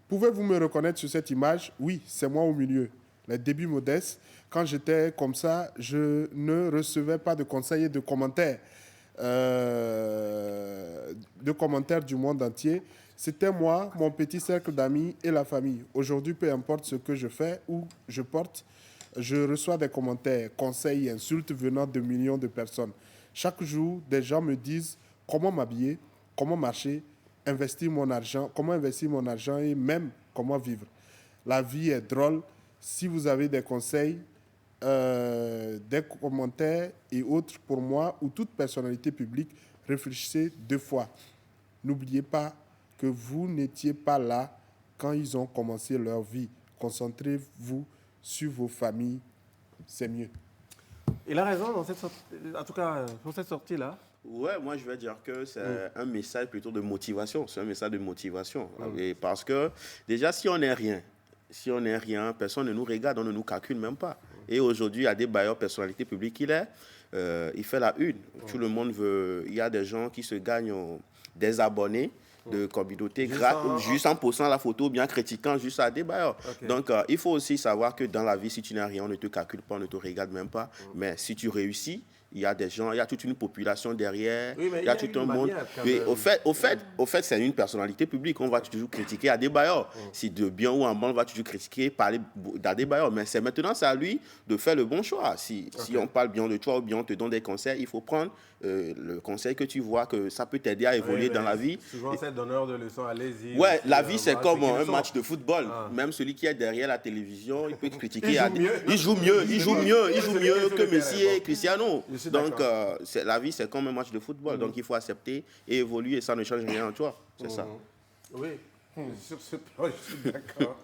Pouvez-vous me reconnaître sur cette image? Oui, c'est moi au milieu. Les débuts modestes. Quand j'étais comme ça, je ne recevais pas de conseils et de commentaires. Du monde entier. C'était moi, mon petit cercle d'amis et la famille. Aujourd'hui, peu importe ce que je fais ou je porte, je reçois des commentaires, conseils et insultes venant de millions de personnes. Chaque jour, des gens me disent comment m'habiller, comment marcher, comment investir mon argent et même comment vivre. La vie est drôle. Si vous avez des conseils, des commentaires et autres pour moi ou toute personnalité publique, réfléchissez 2 fois. N'oubliez pas que vous n'étiez pas là quand ils ont commencé leur vie. Concentrez-vous sur vos familles, c'est mieux. Il a raison dans cette sortie, en tout cas pour cette sortie-là. Ouais, moi je vais dire que c'est un message plutôt de motivation. C'est un message de motivation. Et parce que déjà, si on n'est rien, personne ne nous regarde, on ne nous calcule même pas. Et aujourd'hui, Adebayor, personnalité publique, il fait la une. Tout le monde veut. Il y a des gens qui se gagnent des abonnés de communauté, juste en postant la photo, bien critiquant juste à Adebayor. Donc, il faut aussi savoir que dans la vie, si tu n'as rien, on ne te calcule pas, on ne te regarde même pas. Mais si tu réussis, il y a des gens, il y a toute une population derrière, il y a tout un monde. Oui, au fait, c'est une personnalité publique. On va toujours critiquer Adebayor. Si de bien ou en mal, on va toujours critiquer, parler d'Adebayor. Mais c'est maintenant, c'est à lui de faire le bon choix. Si on parle bien de toi ou bien on te donne des conseils, il faut prendre le conseil que tu vois que ça peut t'aider à évoluer dans la vie. Souvent, c'est donneur de leçons, allez-y. Ouais, la vie, c'est comme un match de football. Même celui qui est derrière la télévision, il peut critiquer. Il joue mieux que Messi et Cristiano. Donc, la vie, c'est comme un match de football. Donc, il faut accepter et évoluer. Ça ne change rien en toi. C'est ça. Oui, sur ce plan, je suis d'accord.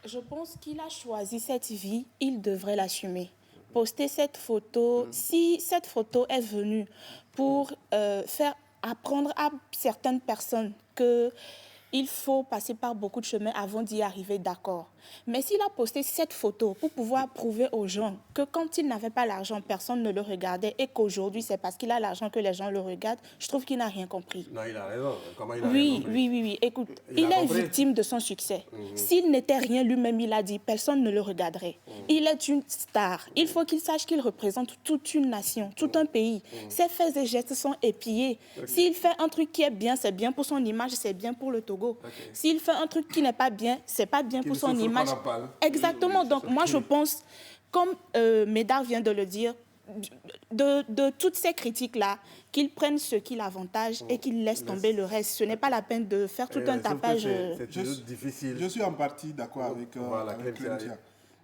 Je pense qu'il a choisi cette vie, il devrait l'assumer. Poster cette photo, si cette photo est venue pour faire apprendre à certaines personnes qu'il faut passer par beaucoup de chemins avant d'y arriver, d'accord. Mais s'il a posté cette photo pour pouvoir prouver aux gens que quand il n'avait pas l'argent, personne ne le regardait et qu'aujourd'hui, c'est parce qu'il a l'argent que les gens le regardent, je trouve qu'il n'a rien compris. Non, il a raison. Comment il a rien compris? Oui. Écoute, il est victime de son succès. S'il n'était rien lui-même, il a dit, personne ne le regarderait. Il est une star. Il faut qu'il sache qu'il représente toute une nation, tout un pays. Ses faits et gestes sont épillés. S'il fait un truc qui est bien, c'est bien pour son image, c'est bien pour le Togo. S'il fait un truc qui n'est pas bien, c'est pas bien pour son image. Exactement. Donc, moi, je pense, comme Médard vient de le dire, de toutes ces critiques-là, qu'il prenne ce qui l'avantage et qu'il laisse tomber le reste. Ce n'est pas la peine de faire tout un tapage. C'est difficile. Je suis en partie d'accord avec Clémentia.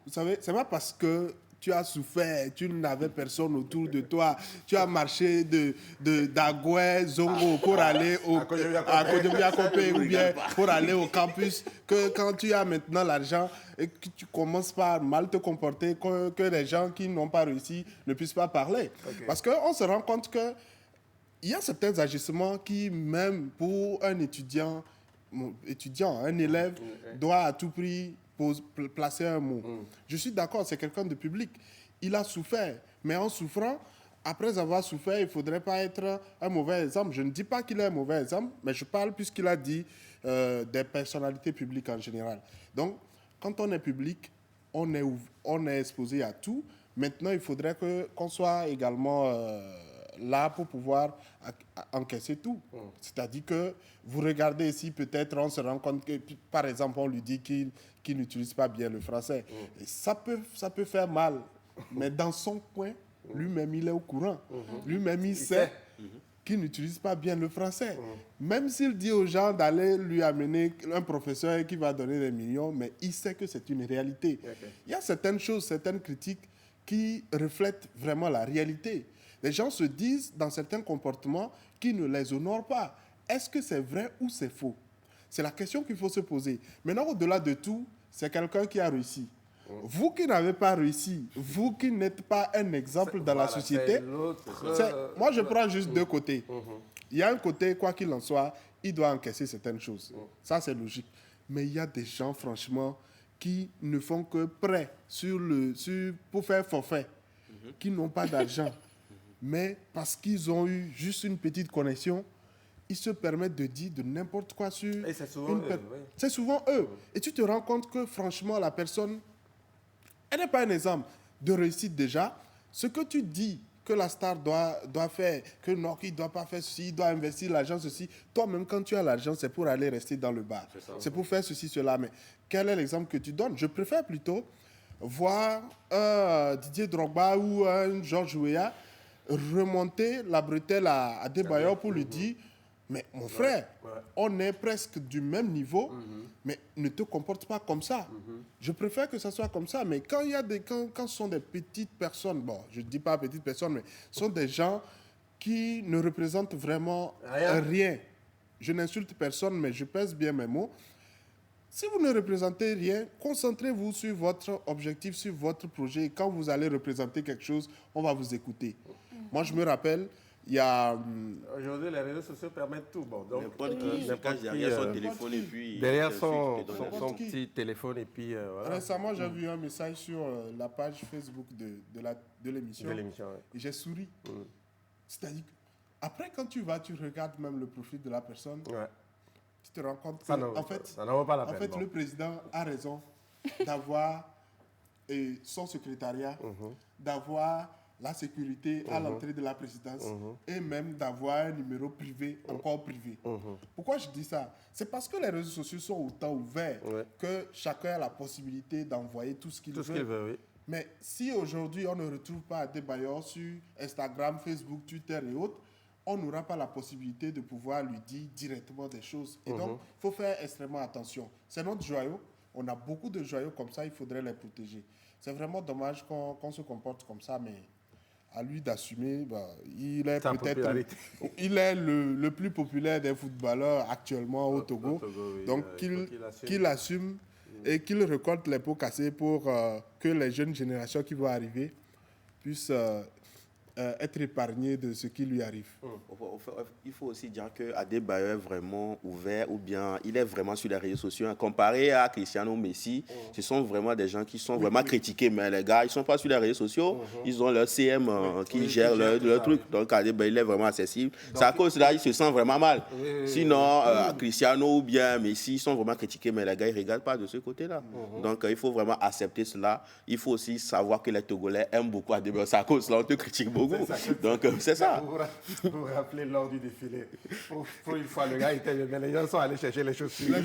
Vous savez, c'est pas parce que tu as souffert, tu n'avais personne autour de toi, tu as marché d'Agoué, Zongo pour aller à Kodjobiakopé ou bien pour aller au campus, que quand tu as maintenant l'argent et que tu commences par mal te comporter, que les gens qui n'ont pas réussi ne puissent pas parler. Parce qu'on se rend compte qu'il y a certains agissements qui, même pour un étudiant, un élève, doit à tout prix placer un mot. Je suis d'accord, c'est quelqu'un de public. Il a souffert, mais en souffrant, après avoir souffert, il ne faudrait pas être un mauvais exemple. Je ne dis pas qu'il est un mauvais exemple, mais je parle puisqu'il a dit des personnalités publiques en général. Donc, quand on est public, on est exposé à tout. Maintenant, il faudrait qu'on soit également là pour pouvoir encaisser tout. C'est-à-dire que vous regardez ici, peut-être on se rend compte que, par exemple, on lui dit qu'il n'utilise pas bien le français. Et ça peut faire mal, mais dans son coin, lui-même, il est au courant. Lui-même, il sait qu'il n'utilise pas bien le français. Même s'il dit aux gens d'aller lui amener un professeur qui va donner des millions, mais il sait que c'est une réalité. Il y a certaines choses, certaines critiques qui reflètent vraiment la réalité. Les gens se disent, dans certains comportements, qu'ils ne les honorent pas. Est-ce que c'est vrai ou c'est faux? C'est la question qu'il faut se poser. Maintenant, au-delà de tout, c'est quelqu'un qui a réussi. Vous qui n'avez pas réussi, vous qui n'êtes pas un exemple dans la société, moi je prends juste deux côtés. Il y a un côté, quoi qu'il en soit, il doit encaisser certaines choses. Ça, c'est logique. Mais il y a des gens, franchement, qui ne font que prêt pour faire forfait, qui n'ont pas d'argent. Mais parce qu'ils ont eu juste une petite connexion, ils se permettent de dire de n'importe quoi sur... Et c'est souvent eux. C'est souvent eux. Et tu te rends compte que, franchement, la personne, elle n'est pas un exemple de réussite déjà. Ce que tu dis que la star doit faire, que non, qu'il ne doit pas faire ceci, il doit investir l'argent, ceci. Toi-même, quand tu as l'argent, c'est pour aller rester dans le bar. C'est pour faire ceci, cela. Mais quel est l'exemple que tu donnes? Je préfère plutôt voir un Didier Drogba ou un Georges Weah remonter la bretelle à Adebayor pour lui dire, mais mon frère, on est presque du même niveau, mais ne te comporte pas comme ça. Je préfère que ça soit comme ça, mais quand ce sont des petites personnes, bon, je ne dis pas petites personnes, mais ce sont des gens qui ne représentent vraiment rien. Je n'insulte personne, mais je pèse bien mes mots. Si vous ne représentez rien, concentrez-vous sur votre objectif, sur votre projet. Et quand vous allez représenter quelque chose, on va vous écouter. Moi, je me rappelle, il y a... Aujourd'hui, les réseaux sociaux permettent tout. Bon, donc, n'importe qui derrière son téléphone et puis... Derrière son petit téléphone et puis... voilà. Récemment, j'ai vu un message sur la page Facebook de l'émission. Et j'ai souri. C'est-à-dire qu'après, quand tu vas, tu regardes même le profil de la personne. tu te rends compte que, Ça n'en vaut pas la peine. En fait, bon. le président a raison d'avoir son secrétariat, d'avoir la sécurité à l'entrée de la présidence et même d'avoir un numéro privé, encore privé. Pourquoi je dis ça? C'est parce que les réseaux sociaux sont autant ouverts que chacun a la possibilité d'envoyer tout ce qu'il veut. Oui. Mais si aujourd'hui on ne retrouve pas Adebayor sur Instagram, Facebook, Twitter et autres, on n'aura pas la possibilité de pouvoir lui dire directement des choses. Et donc, il faut faire extrêmement attention. C'est notre joyau. On a beaucoup de joyaux comme ça, il faudrait les protéger. C'est vraiment dommage qu'on se comporte comme ça, mais à lui d'assumer. Il est peut-être le plus populaire des footballeurs actuellement au Togo. Oui, donc, qu'il assume et qu'il récolte les pots cassés pour que les jeunes générations qui vont arriver puissent être épargnées de ce qui lui arrive. Il faut aussi dire qu'Adebayor est vraiment ouvert, ou bien il est vraiment sur les réseaux sociaux. Comparé à Cristiano Messi, ce sont vraiment des gens qui sont vraiment critiqués. Mais les gars, ils ne sont pas sur les réseaux sociaux. Ils ont leur CM qui gère leur truc. Donc Adebayor, il est vraiment accessible. C'est à cause de là, il se sent vraiment mal. Sinon, Cristiano ou bien Messi, ils sont vraiment critiqués. Mais les gars, ils ne regardent pas de ce côté-là. Donc il faut vraiment accepter cela. Il faut aussi savoir que les Togolais aiment beaucoup Adebayor. C'est à cause de là, on te critique beaucoup. Donc c'est ça. Vous vous rappelez lors du défilé, pour une fois le gars était bien, mais les gens sont allés chercher les chaussures.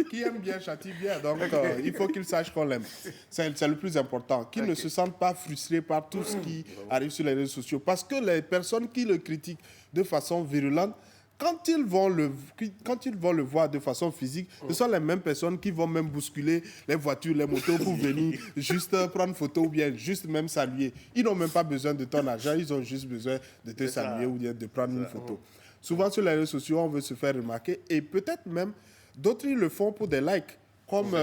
Qui aime bien châtie bien, donc il faut qu'il sache qu'on l'aime. C'est le plus important. Qu'il ne se sente pas frustré par tout ce qui arrive sur les réseaux sociaux. Parce que les personnes qui le critiquent de façon virulente, quand ils vont le voir de façon physique, ce sont les mêmes personnes qui vont même bousculer les voitures, les motos pour venir juste prendre photo ou bien juste même saluer. Ils n'ont même pas besoin de ton argent, ils ont juste besoin de te saluer ou bien de prendre une photo. Souvent sur les réseaux sociaux, on veut se faire remarquer et peut-être même d'autres ils le font pour des likes, comme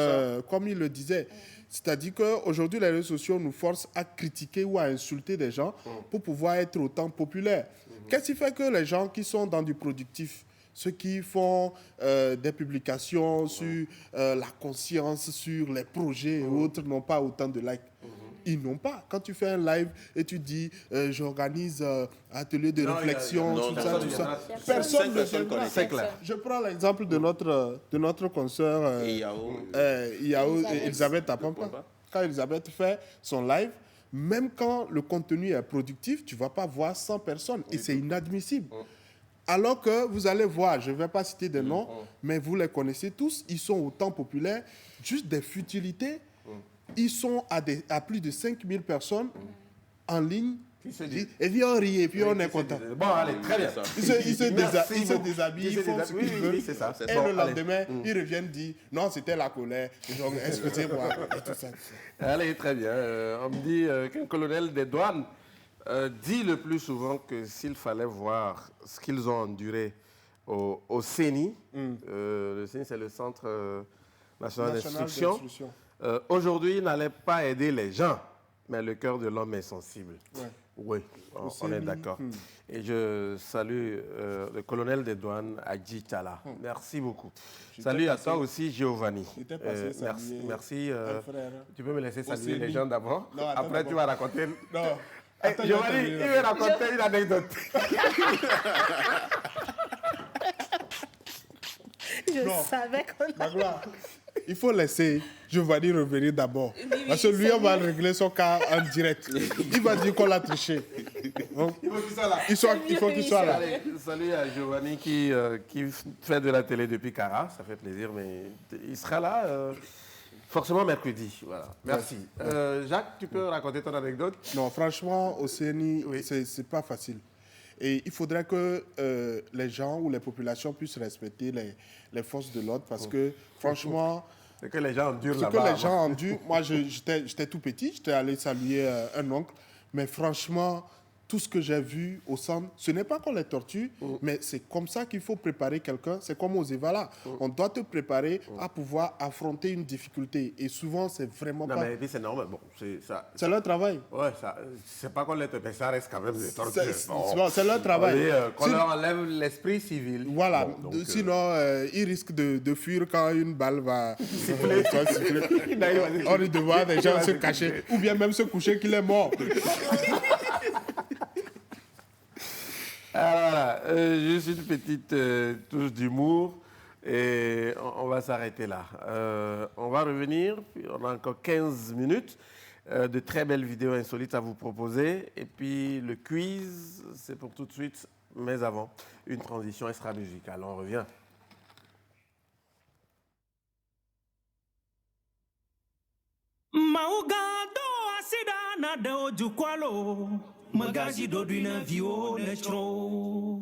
il le disait. C'est-à-dire qu'aujourd'hui, les réseaux sociaux nous forcent à critiquer ou à insulter des gens pour pouvoir être autant populaires. Qu'est-ce qui fait que les gens qui sont dans du productif, ceux qui font des publications sur la conscience, sur les projets et autres, n'ont pas autant de likes? Ils n'ont pas. Quand tu fais un live et tu dis j'organise un atelier de réflexion, tout ça, personne ne sait. C'est clair. Je prends l'exemple de notre consoeur Elisabeth Apampa. Quand Elisabeth fait son live, même quand le contenu est productif, tu ne vas pas voir 100 personnes. Et c'est inadmissible. Alors que vous allez voir, je ne vais pas citer des noms, mais vous les connaissez tous, ils sont autant populaires, juste des futilités. Ils sont à plus de 5000 personnes en ligne. Et puis on rit et puis on est content. Bon, allez, très bien. Ils se déshabillent, ils font ce qu'ils veulent. C'est ça. Et le lendemain, ils reviennent dire non, c'était la colère. Donc, excusez-moi. Et tout ça. Allez, très bien. On me dit qu'un colonel des douanes dit le plus souvent que s'il fallait voir ce qu'ils ont enduré au CENI, le CENI, c'est le Centre national d'instruction, aujourd'hui, il n'allait pas aider les gens, mais le cœur de l'homme est sensible. Oui, on est d'accord. Et je salue le colonel des douanes, Adji Tala. Merci beaucoup. Salut à toi aussi, Giovanni. Merci. Tu peux me laisser saluer les gens d'abord? Après, tu vas raconter... Non. Giovanni, il veut raconter une anecdote. Je savais qu'on Magloire, il faut laisser Giovanni revenir d'abord. Parce que lui, on va régler son cas en direct. Il va dire qu'on l'a triché. Donc, il faut qu'il soit là. Il faut qu'il soit là. Salut à Giovanni qui fait de la télé depuis Cara. Ça fait plaisir, mais il sera là forcément mercredi. Voilà. Merci. Jacques, tu peux raconter ton anecdote? Non, franchement, au CNI, c'est pas facile. Et il faudrait que les gens ou les populations puissent respecter les forces de l'ordre parce que, franchement... C'est que les gens endurent là-bas. C'est que les gens endurent. Moi, j'étais tout petit, j'étais allé saluer un oncle. Mais franchement, tout ce que j'ai vu au centre, ce n'est pas qu'on les torture, mais c'est comme ça qu'il faut préparer quelqu'un. C'est comme aux Evala. On doit te préparer à pouvoir affronter une difficulté. Et souvent, c'est vraiment pas... Non, mais c'est normal. Bon, c'est leur travail. Ouais, c'est pas qu'on les torture, mais ça reste quand même des tortures. C'est leur travail. Qu'on leur enlève l'esprit civil. Voilà. Bon, donc, sinon, ils risquent de fuir quand une balle va siffler. On risque de voir des gens se cacher. Ou bien même se coucher qu'il est mort. Alors voilà, juste une petite touche d'humour et on va s'arrêter là. On va revenir, on a encore 15 minutes de très belles vidéos insolites à vous proposer. Et puis le quiz, c'est pour tout de suite, mais avant, une transition extra-musicale. On revient. Maugado asida na deo jukwalo magaji do duina vio letro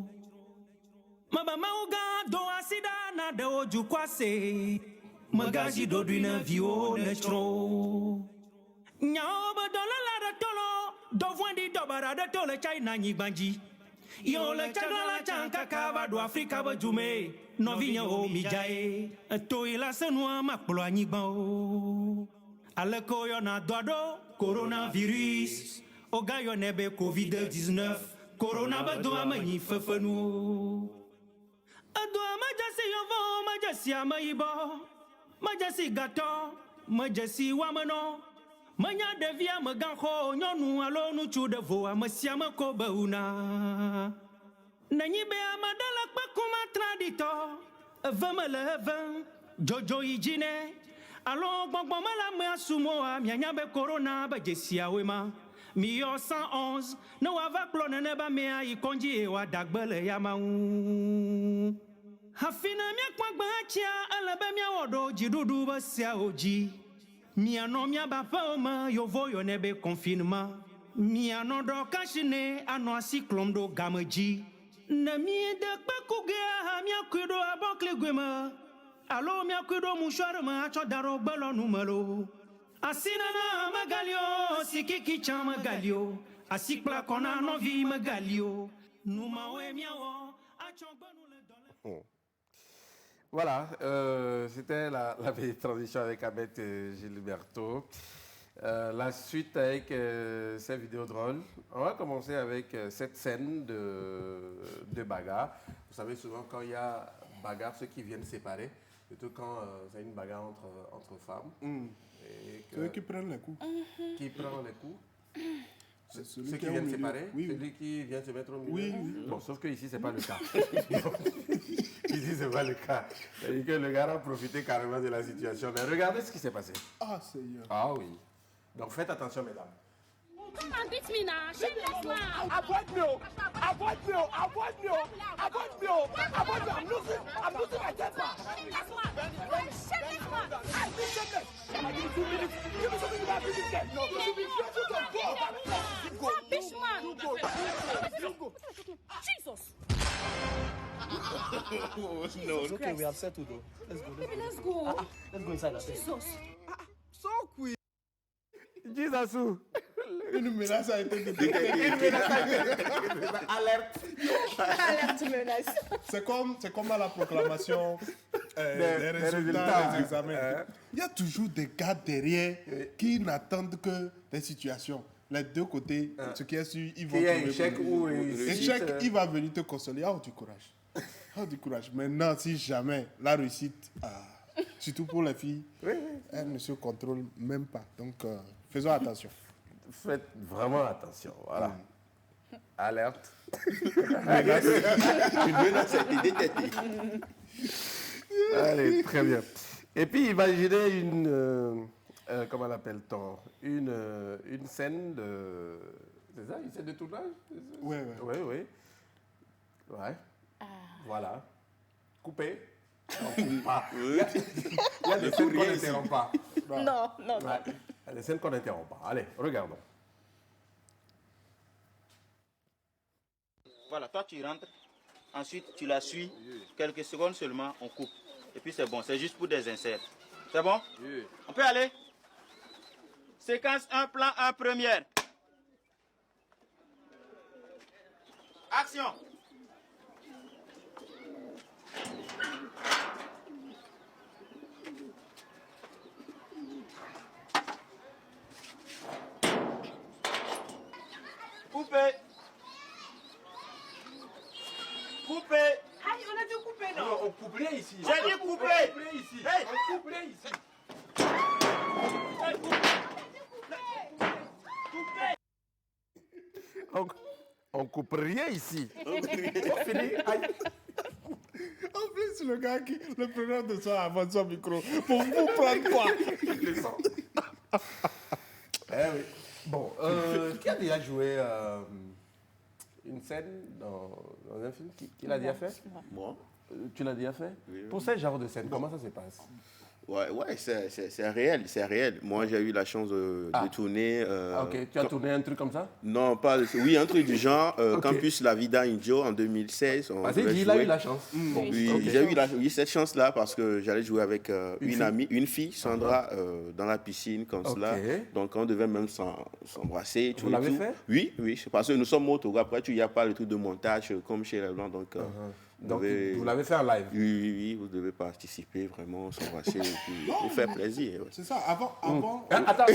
Maba maugado asida na deo jukwase magaji do duina vio letro Nyaoba dola la de tolo dovwendi dobara de tole china nyibanji Yo le chagala chanka kava do Afrika ba jume no vinya o mijae to ila senwa makplo anyigba o Aleko yo na doado coronavirus Oga yo nebe COVID-19 Corona ba do amanyi fefenu Ado amajasi yovo majasi amayibo Majasi gato Majasi wamano Manya devia maganho Nyonu alonu chudevo Amasiama koba una Nanyibe amadala pakuma tradito Vamele vem Jojo ijine Alors, bon, mala me asumoa, mianyabe corona, ba jesia wema. Mi yo 111, no ava klone neba mea I konji e wa dagbele ya maun. Hafina mia kwa gbachia, alabe mia wodo, jidudu ba sia oji. Mia no mia ba faoma, yo voyo nebe confinement. Mia no do kashine, ano asiklom do gameji. Na mi de pakuge, mia kudo abokle gwema. Allo mia kudo mouchoir ma acho daro belo numero Asinana magalio sikiki cha magalio Asikla kona novi magalio Numawe miawo acho benu le dole. Voilà, c'était la petite transition avec Ahmed Gilberto. La suite avec ces vidéos drôles. On va commencer avec cette scène de bagarre. Vous savez, souvent quand il y a bagarre, ceux qui viennent séparer, surtout quand c'est une bagarre entre femmes. Ceux qui prennent les coups. Qui prend les coups. Ceux qui qui est au viennent milieu. séparer, Oui. celui qui vient se mettre au milieu. Oui. Bon, sauf que ici, ce n'est pas le cas. Ici, ce n'est pas le cas. C'est-à-dire que le gars a profité carrément de la situation. Mais regardez ce qui s'est passé. Ah, Seigneur. Ah oui. Donc faites attention, mesdames. Come and beat me now. Shameless now. Avoid me, avoid me, avoid me, avoid me, avoid me. I'm losing my temper. Shameless man. Shameless man. I'm being shameless. I give you 2 minutes. Give me something about this game. No, you be careful to go. Rubbish man. You go. Jesus. No, it's okay. We have settled though. Let's go. Baby, let's go. Let's go inside. Jesus. So quick. Jesus. Une menace a été détectée. Alerte. Alerte menace. C'est comme à la proclamation des résultats des examens. Il y a toujours des gars derrière qui n'attendent que des situations. Les deux côtés, ce qui est sûr, ils vont trouver. Échec ou échec, il va venir te consoler. Ah, du courage. Ah, du courage. Maintenant, si jamais la réussite, surtout pour les filles, elles ne se contrôlent même pas. Donc, faisons attention. Faites vraiment attention. Voilà. Alerte. Une menace a été détectée. Allez, très bien. Et puis, imaginez une... comment l'appelle-t-on? Une scène de... C'est ça, une scène de tournage? Oui. Ouais. Voilà. Coupé. On coupe pas. Il y a des scènes qu'on n'interrompt pas. Non. Ouais. Il y a des scènes qu'on n'interrompt pas. Allez, regardons. Voilà, toi tu rentres, ensuite tu la suis, quelques secondes seulement, on coupe. Et puis c'est bon, c'est juste pour des inserts. C'est bon? Oui. On peut aller? Séquence 1, plan 1, première. Action! Coupé! Coupé! Ah, on a dit couper, non? On couperait ici. J'ai dit couper! Hey, on couperait ici. On coupe rien ici. On finit. Aïe. En plus, le gars le preneur de son avant son micro. Pour vous prendre quoi? Le son. Eh oui. Bon, qui a déjà joué une scène dans un film? Qui l'a déjà fait? Moi. Tu l'as déjà fait? Oui. Pour ce genre de scène, comment ça se passe? Ouais, c'est réel, c'est réel. Moi, j'ai eu la chance de tourner. Ok, tu as tourné un truc comme ça? Non, pas. Oui, un truc du genre. Campus La Vida Indio en 2016. Il a eu la chance. Oui, j'ai eu cette chance-là parce que j'allais jouer avec une fille, Sandra, dans la piscine, comme cela. Donc, on devait même s'embrasser. Vous l'avez fait? Oui, parce que nous sommes motos. Après, il n'y a pas le truc de montage comme chez les Blancs. Donc, vous l'avez fait en live? Oui, vous devez participer, vraiment, s'embrasser, vous faire plaisir. Ouais. C'est ça, avant... Attends.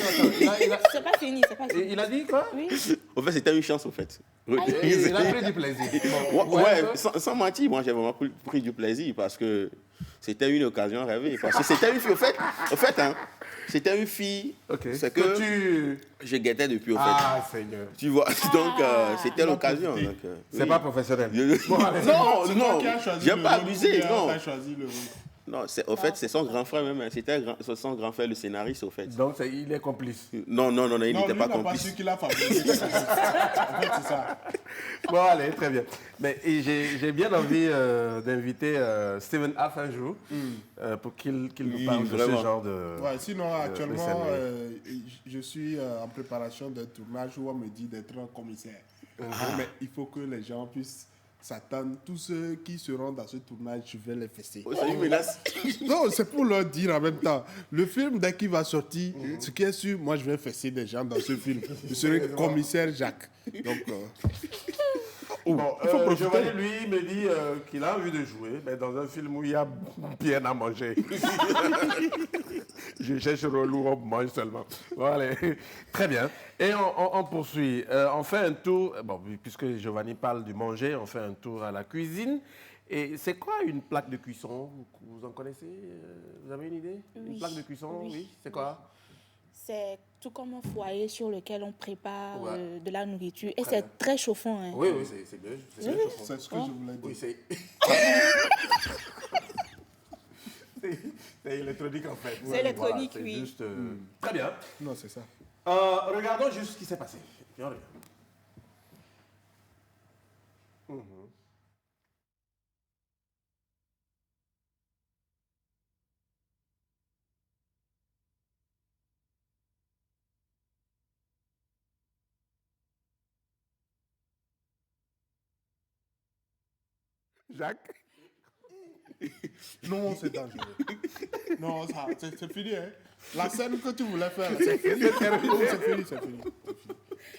C'est pas fini. Il a dit quoi? Oui. En fait, c'était une chance, en fait. Il a pris du plaisir. Sans mentir, moi, j'ai vraiment pris du plaisir parce que c'était une occasion rêvée. Parce que c'était une fille, c'était une fille, c'est que je guettais depuis, au fait. Ah, Seigneur. Tu vois, donc c'était l'occasion. C'est pas professionnel. Non, j'ai pas abusé, non. Choisi le... Non, au fait, c'est son grand frère même. C'était son grand frère, le scénariste, au fait. Donc, il est complice. Non, il n'était pas complice. Non, pas su qu'il a favorisé. En fait, c'est ça. Bon, allez, très bien. Mais j'ai bien envie d'inviter Steven Haff un jour pour qu'il nous parle de ce genre de... Ouais, sinon, actuellement, je suis en préparation d'un tournage où on me dit d'être un commissaire. Mais il faut que les gens puissent s'attendre. Tous ceux qui seront dans ce tournage, je vais les fesser. C'est une menace. Non, c'est pour leur dire en même temps. Le film, dès qu'il va sortir, ce qui est sûr, moi, je vais fesser des gens dans ce film. Je serai commissaire Jacques. Donc... Giovanni, lui, me dit qu'il a envie de jouer, mais dans un film où il y a bien à manger. Je cherche relou, on mange seulement. Bon, allez. Très bien. Et on poursuit. On fait un tour, puisque Giovanni parle du manger, on fait un tour à la cuisine. Et c'est quoi une plaque de cuisson? Vous en connaissez? Vous avez une idée? Oui. Une plaque de cuisson, oui. C'est quoi? C'est tout comme un foyer sur lequel on prépare de la nourriture. Et c'est très chauffant. Hein. Oui, c'est bien. C'est chauffant. C'est ce que je voulais dire. Oui, c'est électronique en fait. C'est électronique, c'est oui. Juste, très bien. Non, c'est ça. Regardons juste ce qui s'est passé. Puis on revient. Jacques? Non, c'est dangereux. Non, ça, c'est fini. Hein. La scène que tu voulais faire, c'est fini. C'est fini.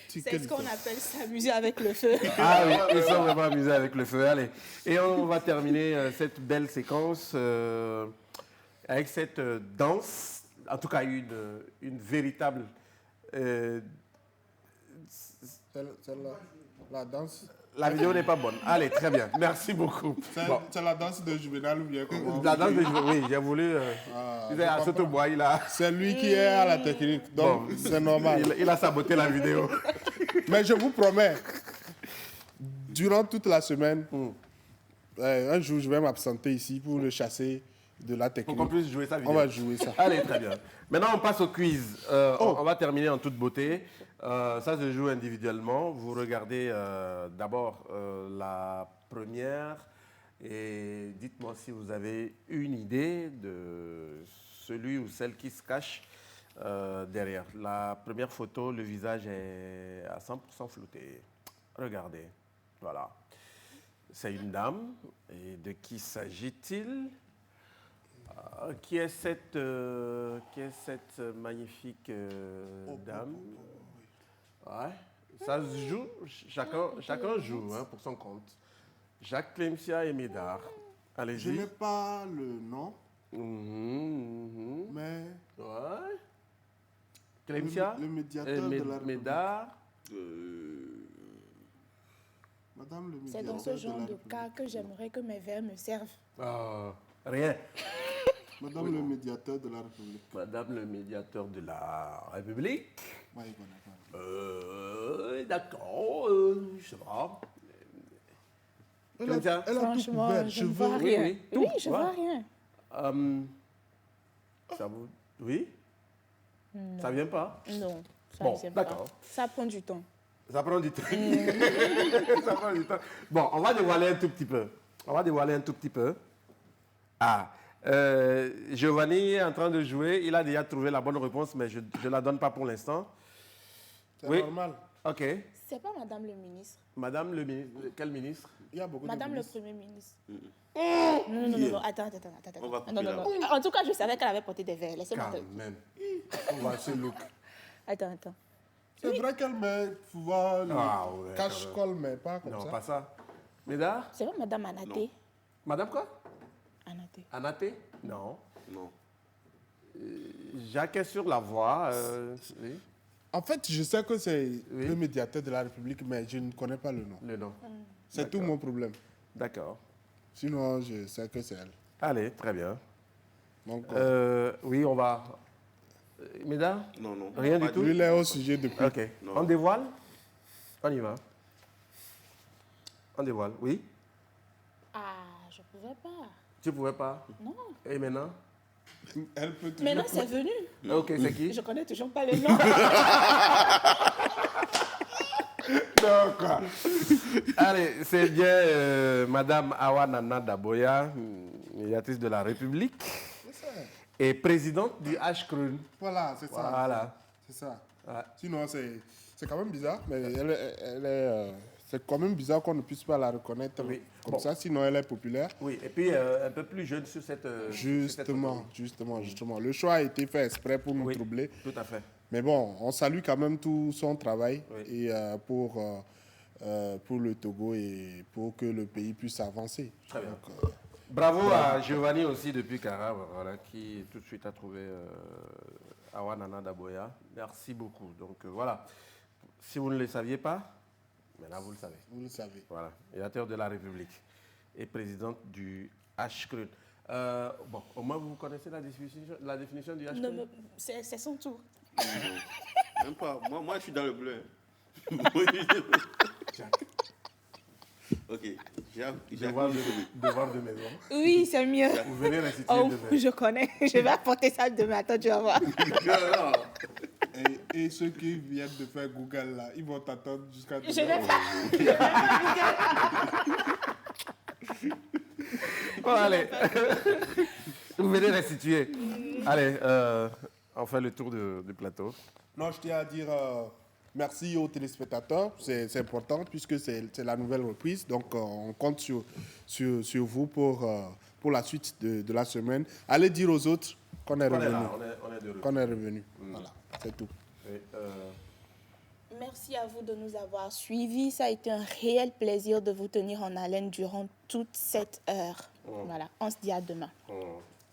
C'est ce qu'on appelle s'amuser avec le feu. Ah oui, ils sont vraiment amusés avec le feu. Allez. Et on va terminer cette belle séquence avec cette danse. En tout cas, une véritable... La danse. La vidéo n'est pas bonne. Allez, très bien. Merci beaucoup. C'est la danse de Juvenal ou bien comment? La danse de Juvenal, oui, j'ai voulu... C'est lui qui est à la technique, donc c'est normal. Il a saboté la vidéo. Mais je vous promets, durant toute la semaine, un jour, je vais m'absenter ici pour le chasser de la technique. Pour qu'on puisse jouer ça vidéo. On va jouer ça. Allez, très bien. Maintenant, on passe au quiz. On va terminer en toute beauté. Ça se joue individuellement. Vous regardez d'abord la première et dites-moi si vous avez une idée de celui ou celle qui se cache derrière. La première photo, le visage est à 100% flouté. Regardez. Voilà. C'est une dame. Et de qui s'agit-il? Qui est cette magnifique dame? Ouais, ça se joue, chacun joue pour son compte. Jacques Clemcia et Médard. Allez-y. Je n'ai pas le nom, mais... Ouais. Clemcia, le médiateur de la Médard. Madame le médiateur. C'est dans ce genre de cas que j'aimerais que mes verres me servent. Rien. Madame le médiateur de la République. Madame le médiateur de la République. Ouais, il connaît pas. D'accord, je sais pas. Elle a tout Franchement, couvert, je ne cheveux. vois rien. oui, tout, Oui, je ouais. vois rien. Ça vous... Oui? Ça vient pas? Non, ça Bon, ne vient pas. d'accord. Ça prend du temps. Ça prend du temps. Ça prend du temps. Bon, on va dévoiler un tout petit peu. Ah, Giovanni est en train de jouer. Il a déjà trouvé la bonne réponse, mais je ne la donne pas pour l'instant. C'est Oui. normal. OK. C'est pas Madame le ministre. Madame le ministre. Quel ministre? Il y a beaucoup Madame de le ministres. Premier ministre. Non. Attends. On va couper Non. là. En tout cas, je savais qu'elle avait porté des verres. Laissez-moi. Quand même. On va se look. Attends. C'est vrai qu'elle met souvent le Ah ouais, cache-colle, mais pas comme Non, ça. pas ça. Médard? C'est pas Madame Anaté. Madame quoi? Anaté. Anaté? Non. Non. Jacques est sur la voie. Oui. En fait, je sais que c'est le médiateur de la République, mais je ne connais pas le nom. Le nom. C'est tout mon problème. D'accord. Sinon, je sais que c'est elle. Allez, très bien. Donc, oui, on va... Médard? Non. Rien Pas du tout? lui, il est au sujet depuis. OK. Non. On dévoile? On y va. On dévoile, oui? Ah, je pouvais pas. Tu pouvais pas? Non. Et maintenant? Elle peut toujours... Maintenant, c'est venu. OK, c'est qui? Je connais toujours pas le nom. Non, quoi. Allez, c'est bien Madame Awa Nana Daboya, médiatrice de la République et présidente du H-Crun. Voilà, c'est ça. Voilà. C'est ça. Ouais. Sinon, c'est quand même bizarre, mais c'est quand même bizarre qu'on ne puisse pas la reconnaître Oui. comme Bon. ça, sinon elle est populaire. Oui, et puis un peu plus jeune sur cette... Justement. Le choix a été fait exprès pour nous Oui, troubler. tout à fait. Mais bon, on salue quand même tout son travail Oui. et pour le Togo et pour que le pays puisse avancer. Très bien. Donc, Bravo à Giovanni aussi depuis Cara, voilà, qui tout de suite a trouvé Awa Nana Daboya. Merci beaucoup. Donc voilà, si vous ne le saviez pas, maintenant vous le savez. vous le savez. Voilà, médiateur de la République et présidente du H-Crun. Bon, au moins vous connaissez la définition du H-Crun? Non, mais c'est son tour. Même pas. Moi, je suis dans le bleu. Ok. Devoir de maison. Oui, c'est mieux. Vous venez restituer Oh, demain. je connais. Je vais apporter ça demain. Attends, tu vas voir. Non. Et ceux qui viennent de faire Google là, ils vont t'attendre jusqu'à demain. Je vais pas. Bon, allez. Vous venez restituer. Allez, on fait le tour du plateau. Non, je tiens à dire merci aux téléspectateurs. C'est important puisque c'est la nouvelle reprise. Donc, on compte sur vous pour la suite de la semaine. Allez dire aux autres qu'on est revenu. On est de retour. Qu'on est revenu. Voilà, c'est tout. Et, Merci à vous de nous avoir suivis. Ça a été un réel plaisir de vous tenir en haleine durant toute cette heure. Voilà, on se dit à demain.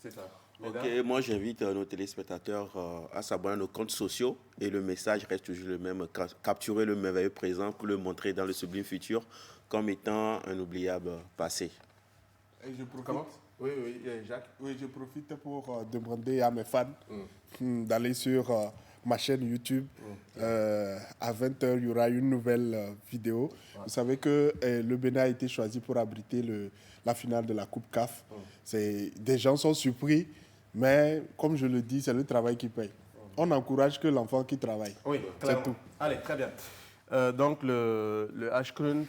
c'est ça. Ok, moi j'invite nos téléspectateurs à s'abonner à nos comptes sociaux et le message reste toujours le même, capturer le merveilleux présent pour le montrer dans le sublime futur comme étant un oubliable passé. Et je profite, Comment? Oui, Jacques. Oui, je profite pour demander à mes fans d'aller sur ma chaîne YouTube. À 20h, il y aura une nouvelle vidéo. Vous savez que le Bénin a été choisi pour abriter la finale de la Coupe CAF. Des gens sont surpris, mais comme je le dis, c'est le travail qui paye. On n'encourage que l'enfant qui travaille. Oui, c'est tout. Allez, très bien. Donc, le H-Crun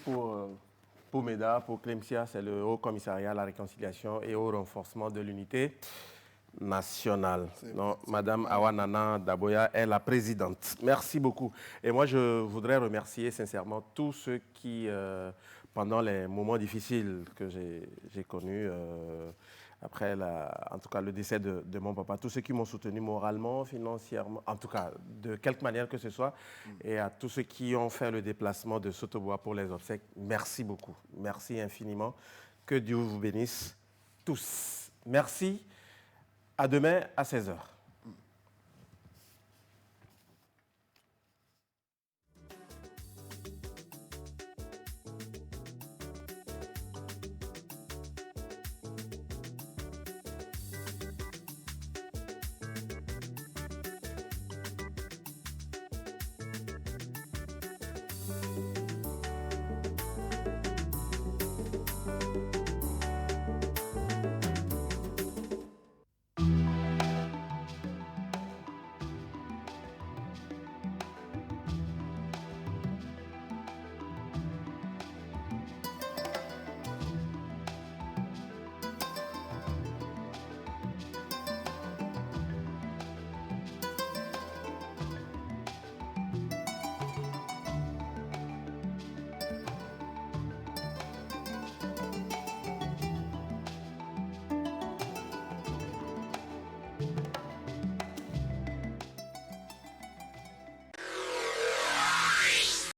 pour MEDA, pour Clemsia, c'est le Haut Commissariat à la Réconciliation et au renforcement de l'unité nationale. Donc, Madame Awa Nana Daboya est la présidente. Merci beaucoup. Et moi, je voudrais remercier sincèrement tous ceux qui, pendant les moments difficiles que j'ai connus, après en tout cas le décès de mon papa, tous ceux qui m'ont soutenu moralement, financièrement, en tout cas de quelque manière que ce soit, et à tous ceux qui ont fait le déplacement de Sotobois pour les obsèques, merci beaucoup. Merci infiniment. Que Dieu vous bénisse tous. Merci. À demain à 16h.